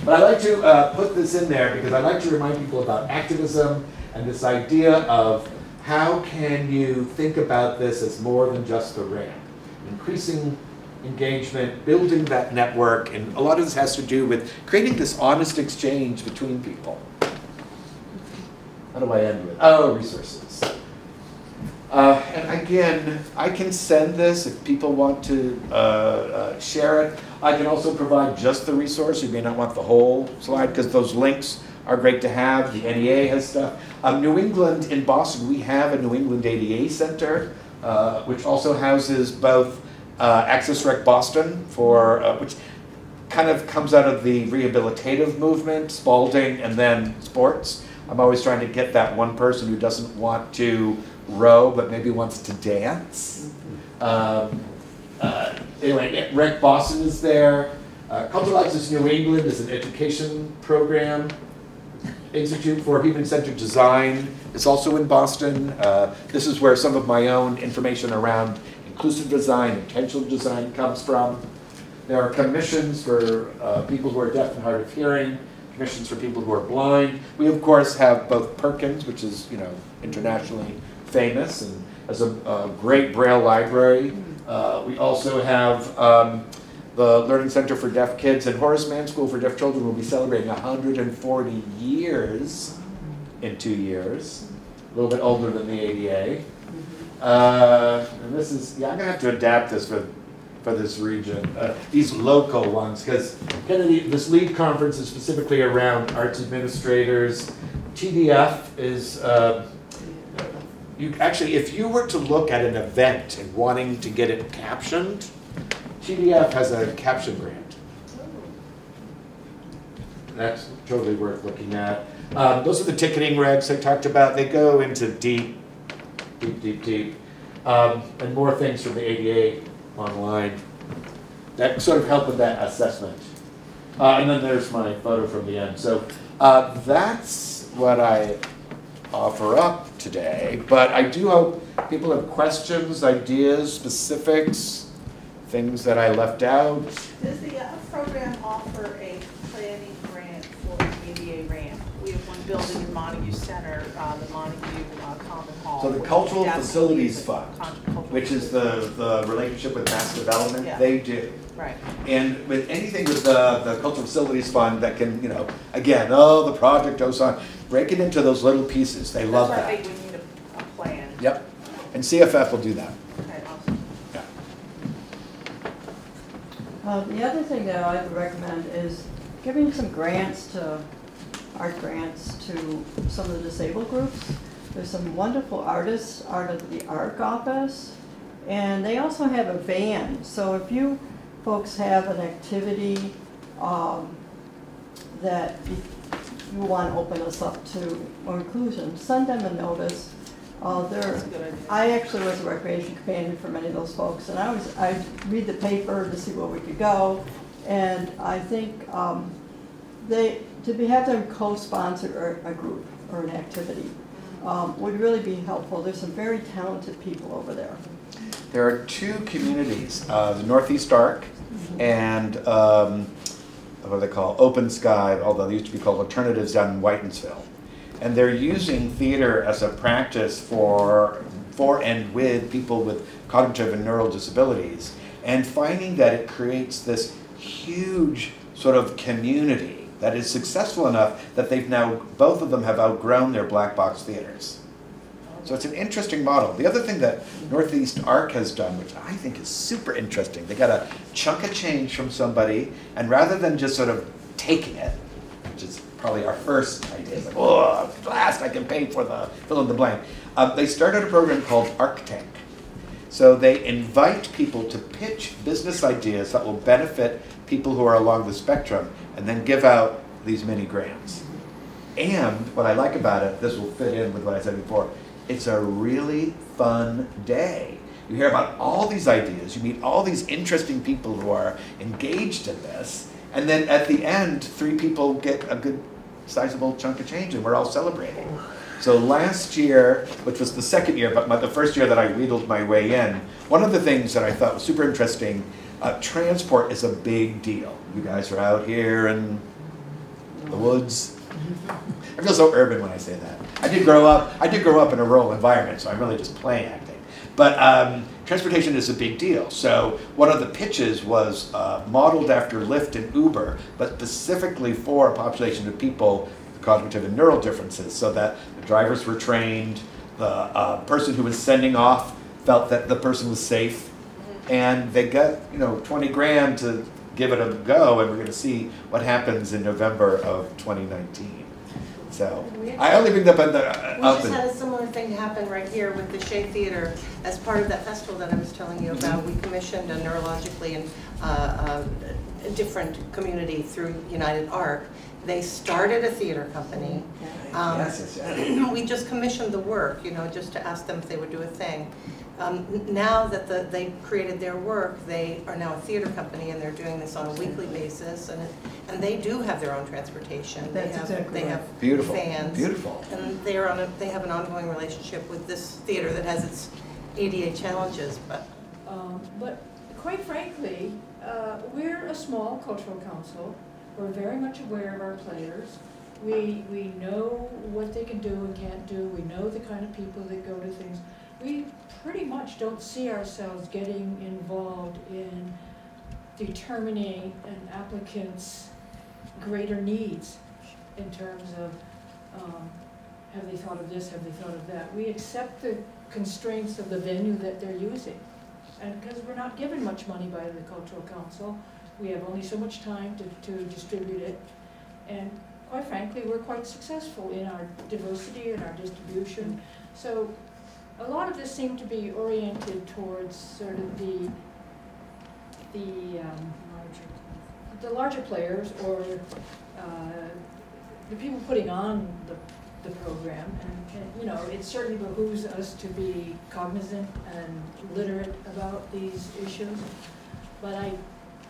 But I like to put this in there because I like to remind people about activism and this idea of how can you think about this as more than just the ramp. Increasing engagement, building that network, and a lot of this has to do with creating this honest exchange between people. How do I end with? Oh, resources. And again, I can send this if people want to share it. I can also provide just the resource. You may not want the whole slide because those links are great to have. The NEA has stuff. New England, in Boston, we have a New England ADA Center, which also houses both Access Rec Boston, for which kind of comes out of the rehabilitative movement, Spalding, and then sports. I'm always trying to get that one person who doesn't want to row, but maybe wants to dance. Anyway, Rec Boston is there. Cultural Access New England is an education program. Institute for Human-Centered Design is also in Boston. This is where some of my own information around inclusive design, intentional design comes from. There are commissions for people who are deaf and hard of hearing, commissions for people who are blind. We of course have both Perkins, which is internationally famous and has a great Braille library. We also have the Learning Center for Deaf Kids, and Horace Mann School for Deaf Children will be celebrating 140 years in 2 years, a little bit older than the ADA. And this is, I'm gonna have to adapt this for this region, these local ones, because this LEAD conference is specifically around arts administrators. TDF is, actually, if you were to look at an event and wanting to get it captioned, TDF has a caption grant. That's totally worth looking at. Those are the ticketing regs I talked about. They go into deep, and more things from the ADA online that sort of help with that assessment. And then there's my photo from the end. So that's what I offer up today. But I do hope people have questions, ideas, specifics, things that I left out. Does the program offer a planning grant for the ADA ramp? We have one building in Montague Center, the Montague Common Hall. So the Cultural Facilities Fund, which is the relationship with Mass Development, they do. Right. And with anything with the Cultural Facilities Fund that can, again, the project goes on, break it into those little pieces. They love that. That's why I think we need a plan. Yep. And CFF will do that. Okay, awesome. The other thing that I would recommend is giving some grants to, art grants to some of the disabled groups. There's some wonderful artists out of the ARC office, and they also have a van. So if you folks have an activity that you want to open us up to more inclusion, send them a notice. I actually was a recreation companion for many of those folks, and I read the paper to see where we could go, and I think have them co-sponsor a group or an activity would really be helpful. There's some very talented people over there. There are two communities, the Northeast Arc and what do they call Open Sky, although they used to be called Alternatives down in Whitensville. And they're using theater as a practice for and with people with cognitive and neural disabilities, and finding that it creates this huge sort of community that is successful enough that they've now, both of them have outgrown their black box theaters. So it's an interesting model. The other thing that Northeast Arc has done, which I think is super interesting, they got a chunk of change from somebody, and rather than just sort of taking it, which is probably our first idea, it's like, oh, at last I can pay for the fill in the blank. They started a program called Arc Tank. So they invite people to pitch business ideas that will benefit people who are along the spectrum, and then give out these mini grants. And what I like about it, this will fit in with what I said before, it's a really fun day. You hear about all these ideas, you meet all these interesting people who are engaged in this, and then at the end, 3 people get a good sizable chunk of change, and we're all celebrating. So last year, which was the second year, but the first year that I wheedled my way in, one of the things that I thought was super interesting, transport is a big deal. You guys are out here in the woods. I feel so urban when I say that. I did grow up in a rural environment, so I'm really just play acting. But transportation is a big deal. So one of the pitches was modeled after Lyft and Uber, but specifically for a population of people with cognitive and neural differences, so that the drivers were trained, the person who was sending off felt that the person was safe, and they got 20 grand to give it a go, and we're going to see what happens in November of 2019. So I only bring that up. We just had a similar thing happen right here with the Shea Theater. As part of that festival that I was telling you about, we commissioned a neurologically and a different community through United Art. They started a theater company. Yes. We just commissioned the work, just to ask them if they would do a thing. Now that they created their work, they are now a theater company, and they're doing this on a weekly basis, and they do have their own transportation. They have beautiful fans. Beautiful. And they have an ongoing relationship with this theater that has its ADA challenges, but quite frankly, we're a small cultural council. We're very much aware of our players. We know what they can do and can't do. We know the kind of people that go to things. We pretty much don't see ourselves getting involved in determining an applicant's greater needs in terms of have they thought of this, have they thought of that. We accept the constraints of the venue that they're using. And because we're not given much money by the Cultural Council, we have only so much time to distribute it. And quite frankly, we're quite successful in our diversity and our distribution. So a lot of this seemed to be oriented towards sort of the larger players, or the people putting on the program. And it certainly behooves us to be cognizant and literate about these issues, but I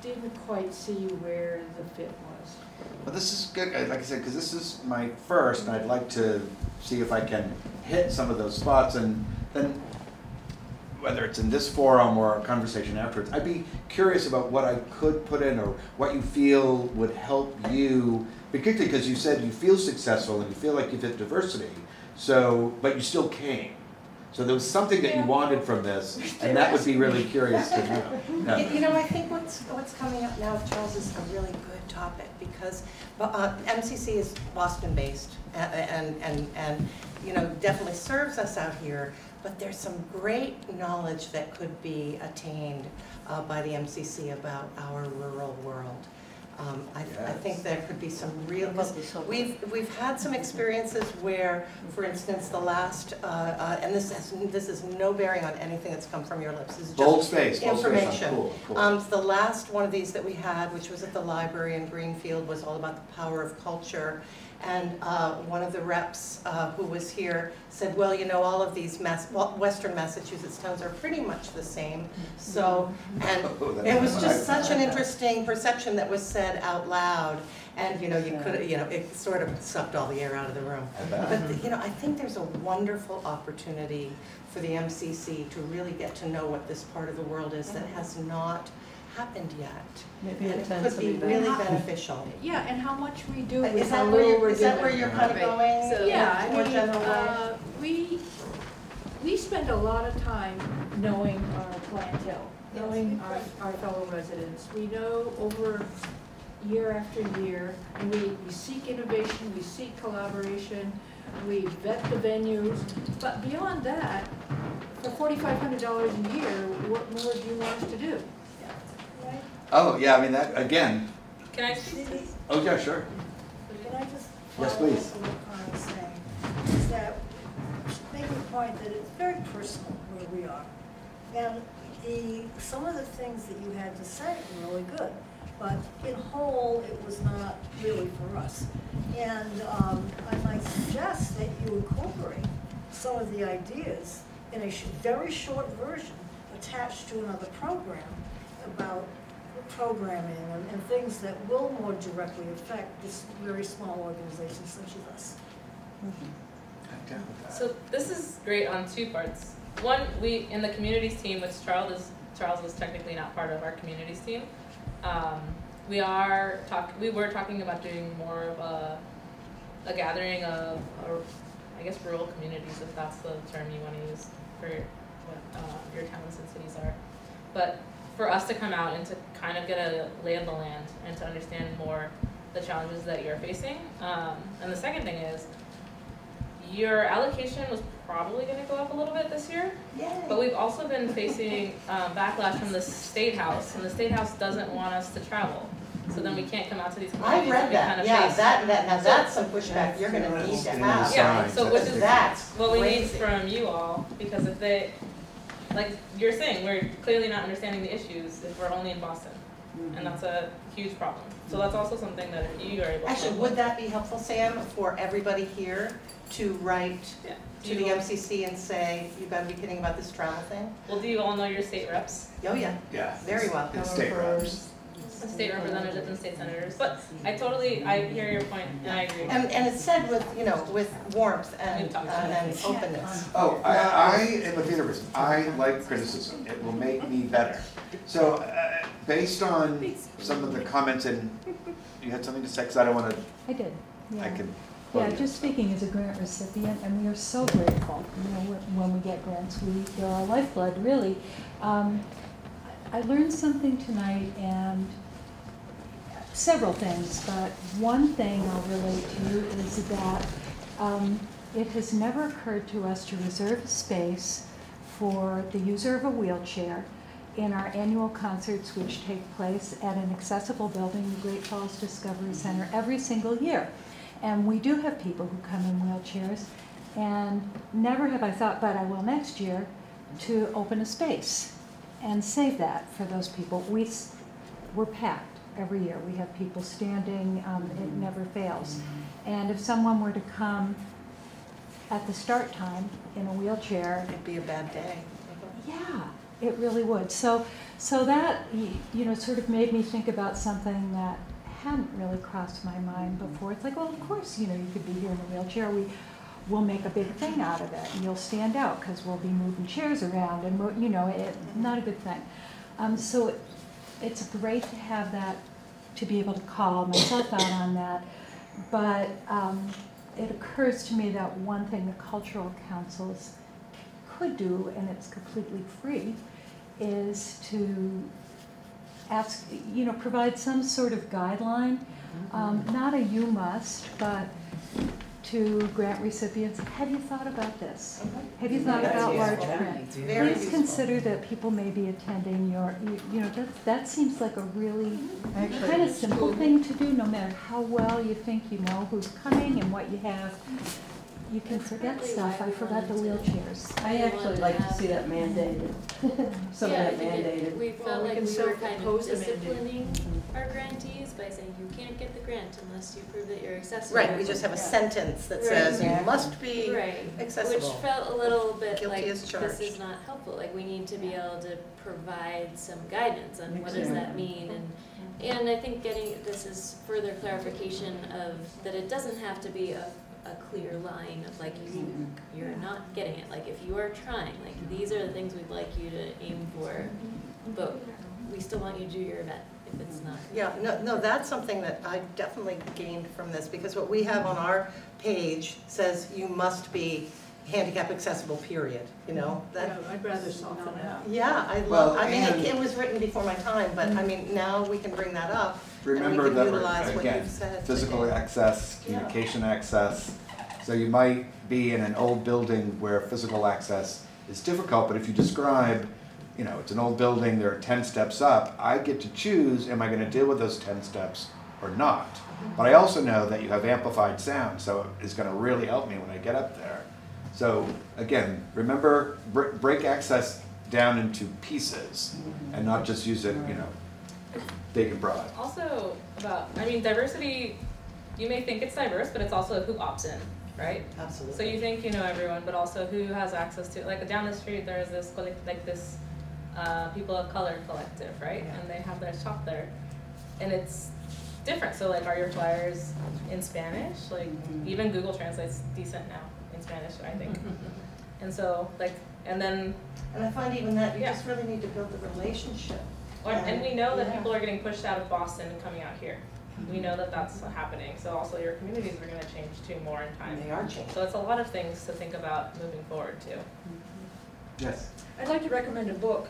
didn't quite see where the fit was. Well, this is good, like I said, because this is my first, and I'd like to see if I can hit some of those spots, and then whether it's in this forum or a conversation afterwards, I'd be curious about what I could put in, or what you feel would help you, particularly because you said you feel successful and you feel like you've hit diversity, but you still came. So there was something that you wanted from this, and that would be really curious to know. I think what's coming up now, Charles, is a really good topic, because MCC is Boston-based and definitely serves us out here, but there's some great knowledge that could be attained by the MCC about our rural world. I think there could be some real, we've had some experiences where, for instance, the last, and this is no bearing on anything that's come from your lips, this is just information. Cool. The last one of these that we had, which was at the library in Greenfield, was all about the power of culture. And one of the reps who was here said, well, all of these Western Massachusetts towns are pretty much the same. So, and it was just such an interesting perception that was said out loud. And, you could, it sort of sucked all the air out of the room. But, I think there's a wonderful opportunity for the MCC to really get to know what this part of the world is that has not happened yet. Maybe it could be really beneficial. Yeah, and how much we do. Is that where you're kind of going? So, yeah, we spend a lot of time knowing our clientele, knowing our fellow residents. We know over year after year, and we seek innovation, we seek collaboration, we vet the venues, but beyond that, for $4,500 a year, what more do you want us to do? Oh, yeah, I mean, that, again. Can I speak to this? Oh, yeah, sure. Can I just Yes, please. follow up on what Connor's saying? Is that making the point that it's very personal where we are. And some of the things that you had to say were really good, but in whole, it was not really for us. And I might suggest that you incorporate some of the ideas in a very short version attached to another program about programming and things that will more directly affect this very small organization such as us. So this is great on two parts. One, we in the communities team, which Charles is technically not part of our communities team. we were talking about doing more of a gathering of, I guess, rural communities, if that's the term you want to use for what your towns and cities are. But for us to come out and to kind of get a lay of the land and to understand more the challenges that you're facing. And the second thing is, your allocation was probably going to go up a little bit this year. Yay. But we've also been facing backlash from the State House, and the State House doesn't want us to travel. So then we can't come out to these communities. I read and we that, kind of yeah, face. now that's some pushback you're gonna need to have. Yeah, so which is That's what we need crazy. from you all, because if they, like you're saying, we're clearly not understanding the issues if we're only in Boston. And that's a huge problem. So that's also something that if you are able to. Actually, would that be helpful, Sam, for everybody here to write to the MCC and say, you've got to be kidding about this travel thing? Well, do you all know your state reps? Oh, yeah. Yeah. Very well. It's state reps. State representatives and state senators, but I hear your point, and I agree. And it's said with, you know, with warmth and openness. Oh, I am a theater person. I like criticism. It will make me better. So, based on some of the comments, and you had something to say, because I don't want to. I did, yeah. I can. Yeah, just speaking as a grant recipient, and we are so grateful, you know, when we get grants. They're our lifeblood, really. I learned something tonight, and several things, but one thing I'll relate to is that it has never occurred to us to reserve a space for the user of a wheelchair in our annual concerts, which take place at an accessible building, the Great Falls Discovery Center, every single year. And we do have people who come in wheelchairs, and never have I thought, but I will next year, to open a space and save that for those people. We're packed every year. We have people standing, it never fails. And if someone were to come at the start time in a wheelchair, it'd be a bad day. Yeah, it really would. So that, you know, sort of made me think about something that hadn't really crossed my mind before. It's like, well, of course, you know, you could be here in a wheelchair. We'll make a big thing out of it, and you'll stand out because we'll be moving chairs around, and you know, not a good thing. So it's great to have that, to be able to call myself out on that. But it occurs to me that one thing the cultural councils could do, and it's completely free, is to ask, you know, provide some sort of guideline, not a you must, but to grant recipients, have you thought about this? Have you thought about large print? Please consider that people may be attending your, you know, that seems like a really kind of simple thing to do, no matter how well you think you know who's coming and what you have. You can forget stuff. I forgot the wheelchairs. I actually like to see that mandated. Some of that mandated. We felt like we were kind of disciplining our grantees by saying you can't get the grant unless you prove that you're accessible. Right, we just have a sentence that says you must be accessible. Which felt a little bit Guilty like as charged. this is not helpful. Like we need to be able to provide some guidance on what does that mean, and I think getting this is further clarification of that it doesn't have to be a clear line of like you're not getting it. Like if you are trying, like these are the things we'd like you to aim for, but we still want you to do your event if it's not. Yeah, no, that's something that I definitely gained from this, because what we have on our page says you must be handicap accessible, period, you know? That, I'd rather soften it up. yeah, I mean, it was written before my time, but I mean, now we can bring that up. Remember and we can that, utilize what again, you've said. physical access, communication access. So you might be in an old building where physical access is difficult, but if you describe, you know, it's an old building, there are 10 steps up, I get to choose, am I going to deal with those 10 steps or not? But I also know that you have amplified sound, so it's going to really help me when I get up there. So again, remember, break access down into pieces and not just use it, you know, big and broad. Also about, I mean, diversity, you may think it's diverse, but it's also who opts in, right? Absolutely. So you think you know everyone, but also who has access to, like down the street there's this, like this people of color collective, right? And they have their shop there. And it's different, so like are your flyers in Spanish? Like even Google Translate's decent now in Spanish, I think. And so like, and then. And I find even that you just really need to build the relationship And we know that people are getting pushed out of Boston and coming out here. We know that that's happening. So also your communities are going to change too more in time. They are changing. So it's a lot of things to think about moving forward too. Yes. I'd like to recommend a book.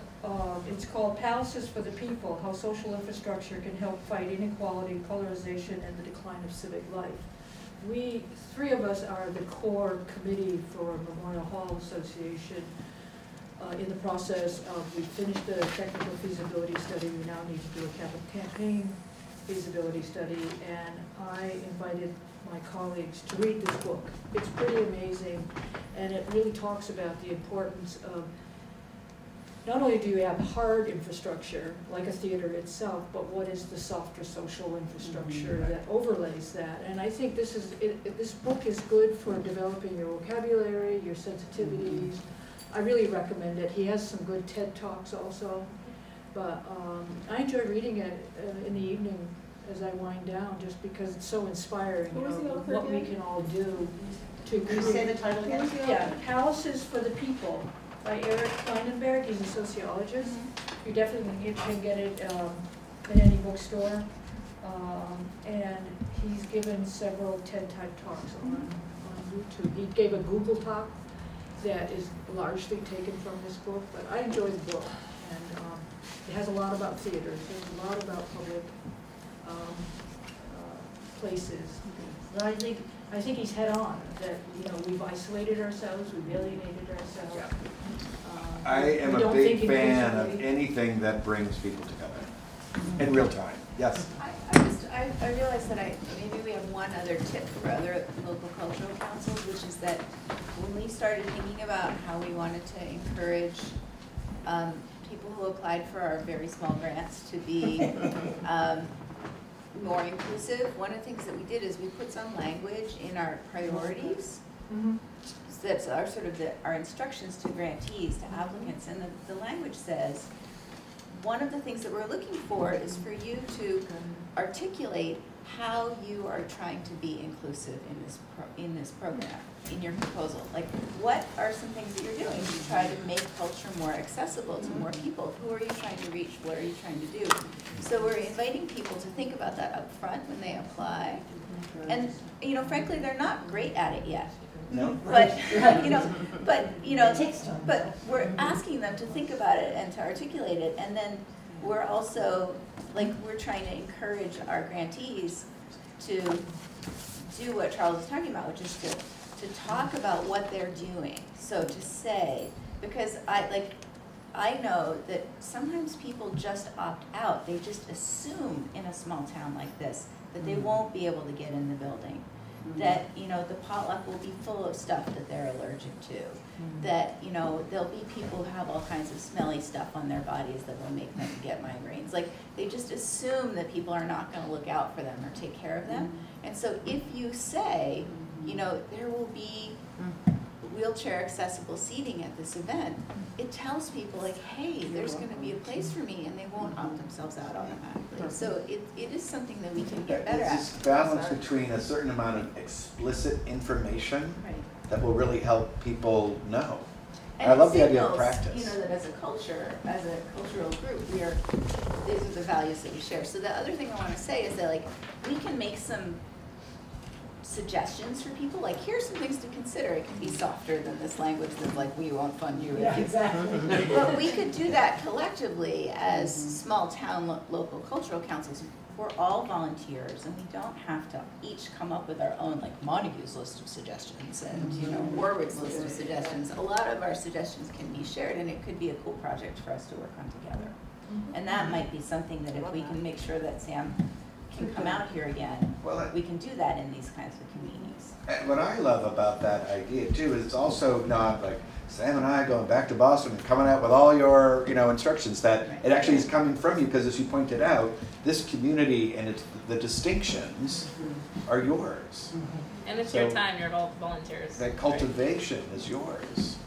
It's called Palaces for the People, How Social Infrastructure Can Help Fight Inequality, Polarization, and the Decline of Civic Life. We, three of us are the core committee for Memorial Hall Association. In the process of, we finished the technical feasibility study, we now need to do a capital campaign feasibility study, and I invited my colleagues to read this book. It's pretty amazing, and it really talks about the importance of, not only do you have hard infrastructure, like a theater itself, but what is the softer social infrastructure that overlays that. And I think this book is good for developing your vocabulary, your sensitivities. I really recommend it. He has some good TED Talks also. But I enjoy reading it in the evening as I wind down, just because it's so inspiring, you know, what we can all do to Can you say the title again? Yeah, Palaces for the People by Eric Kleinenberg. He's a sociologist. You definitely can get it in any bookstore. And he's given several TED-type talks on YouTube. He gave a Google talk that is largely taken from this book, but I enjoy the book. And it has a lot about theaters. There's a lot about public places. But I think he's head on that, you know, we've isolated ourselves, we've alienated ourselves. I am a big fan of anything that brings people together in real time. Yes. I realized that maybe we have one other tip for other local cultural councils, which is that when we started thinking about how we wanted to encourage people who applied for our very small grants to be more inclusive, one of the things that we did is we put some language in our priorities. So that's our sort of our instructions to grantees, to applicants, and the language says, one of the things that we're looking for is for you to articulate how you are trying to be inclusive in this program, in your proposal. Like, what are some things that you're doing to try to make culture more accessible to more people? Who are you trying to reach? What are you trying to do? So we're inviting people to think about that up front when they apply. And, you know, frankly, they're not great at it yet. No. But, but we're asking them to think about it and to articulate it, and then we're also, like, we're trying to encourage our grantees to do what Charles is talking about, which is to talk about what they're doing. So to say, because I know that sometimes people just opt out. They just assume in a small town like this that they won't be able to get in the building. That, you know, the potluck will be full of stuff that they're allergic to. That, you know, there'll be people who have all kinds of smelly stuff on their bodies that will make them get migraines. Like, they just assume that people are not going to look out for them or take care of them. And so if you say, you know, there will be wheelchair accessible seating at this event, it tells people, like, hey, there's going to be a place for me, and they won't opt themselves out automatically. So it is something that we can get better at. It's this balance between a certain amount of explicit information that will really help people know. And I love the idea of practice. You know, that as a culture, as a cultural group, these are the values that we share. So the other thing I want to say is that, like, we can make some suggestions for people, like, here's some things to consider. It can be softer than this language that's like, we won't fund you. Yeah, exactly. But we could do that collectively as small town local cultural councils. We're all volunteers, and we don't have to each come up with our own, like, Montague's list of suggestions and, you know, Warwick's list of suggestions. A lot of our suggestions can be shared, and it could be a cool project for us to work on together. And that might be something that if we can make sure that Sam can come out here again, we can do that in these kinds of communities. And what I love about that idea too is it's also not like Sam and I going back to Boston and coming out with all your, you know, instructions. That it actually is coming from you, because as you pointed out, this community and the distinctions are yours. And it's your time, you're all volunteers. That cultivation is yours.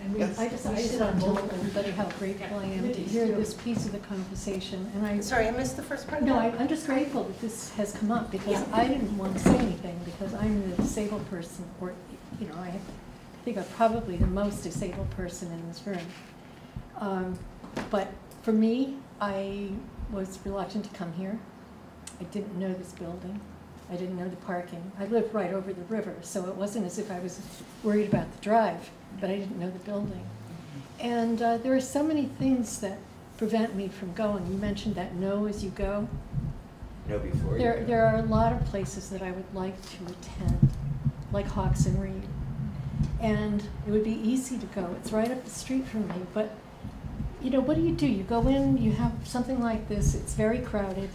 And I just want to tell everybody how grateful I am to hear this piece of the conversation. And Sorry, I missed the first part. No, I'm just grateful that this has come up, because I didn't want to say anything, because I'm the disabled person, or, you know, I think I'm probably the most disabled person in this room. But For me, I was reluctant to come here. I didn't know this building. I didn't know the parking. I lived right over the river, so it wasn't as if I was worried about the drive, but I didn't know the building. And there are so many things that prevent me from going. You mentioned that know as you go. Know before you go. There are a lot of places that I would like to attend, like Hawks and Reed. And it would be easy to go. It's right up the street from me. But, you know, what do? You go in, you have something like this, it's very crowded.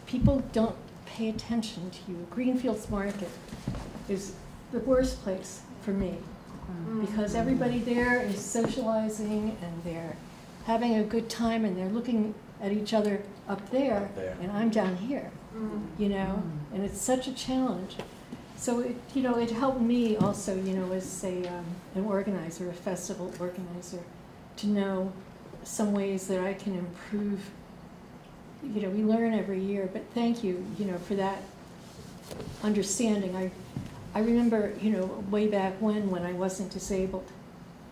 People don't pay attention to you. Greenfields Market is the worst place for me because everybody there is socializing and they're having a good time and they're looking at each other up there. And I'm down here, you know, and it's such a challenge. So it, you know, it helped me also, you know, as an organizer, a festival organizer, to know some ways that I can improve. You know, we learn every year, but thank you, you know, for that understanding. I remember, you know, way back when I wasn't disabled,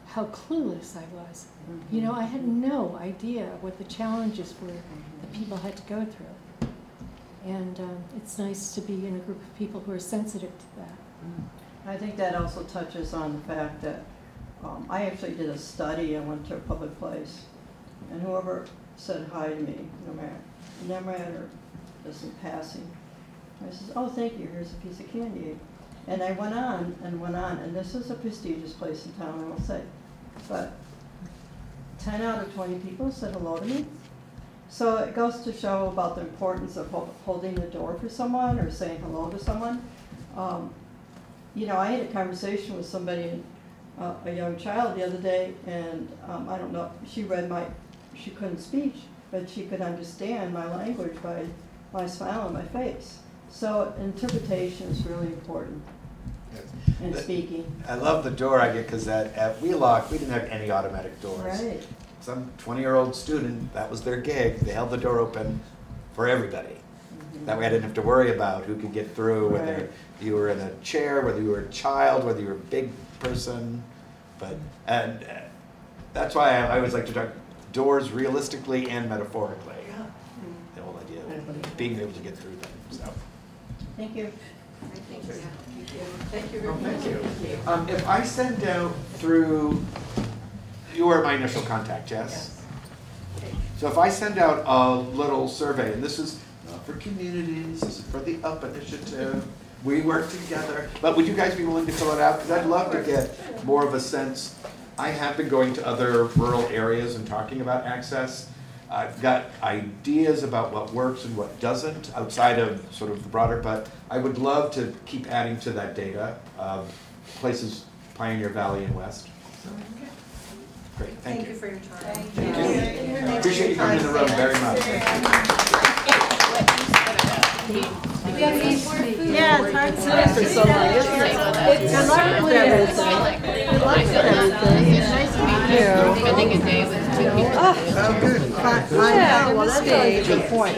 how clueless I was. You know, I had no idea what the challenges were that people had to go through. And it's nice to be in a group of people who are sensitive to that. I think that also touches on the fact that I actually did a study. I went to a public place, and whoever said hi to me, no matter just in passing, I said, oh, thank you, here's a piece of candy. And I went on, and this is a prestigious place in town, I will say. But 10 out of 20 people said hello to me. So it goes to show about the importance of holding the door for someone or saying hello to someone. You know, I had a conversation with somebody, a young child the other day, and I don't know, she couldn't speak, but she could understand my language by my smile on my face. So interpretation is really important in speaking. I love the door I get because at Wheelock, we didn't have any automatic doors. Right. Some 20-year-old student, that was their gig. They held the door open for everybody. That way I didn't have to worry about who could get through, whether you were in a chair, whether you were a child, whether you were a big person. And that's why I always like to talk doors realistically and metaphorically. The whole idea of being able to get through them. So. Thank you. Thank you. Thank you very much. Thank you. If I send out through, you are my initial contact, yes? So if I send out a little survey, and this is not for communities, this is for the UP initiative, we work together, but would you guys be willing to fill it out? Because I'd love to get more of a sense. I have been going to other rural areas and talking about access. I've got ideas about what works and what doesn't outside of sort of the broader, but I would love to keep adding to that data of places, Pioneer Valley and West. So, great, thank you. Thank you for your time. Thank you. Appreciate you coming in the room very much. Yeah, it's hard to for so long, isn't it? It's a lot of everything. Good luck with everything. It's nice to meet you. Spending a day with two people. Oh, good. I know, well, that's a good point.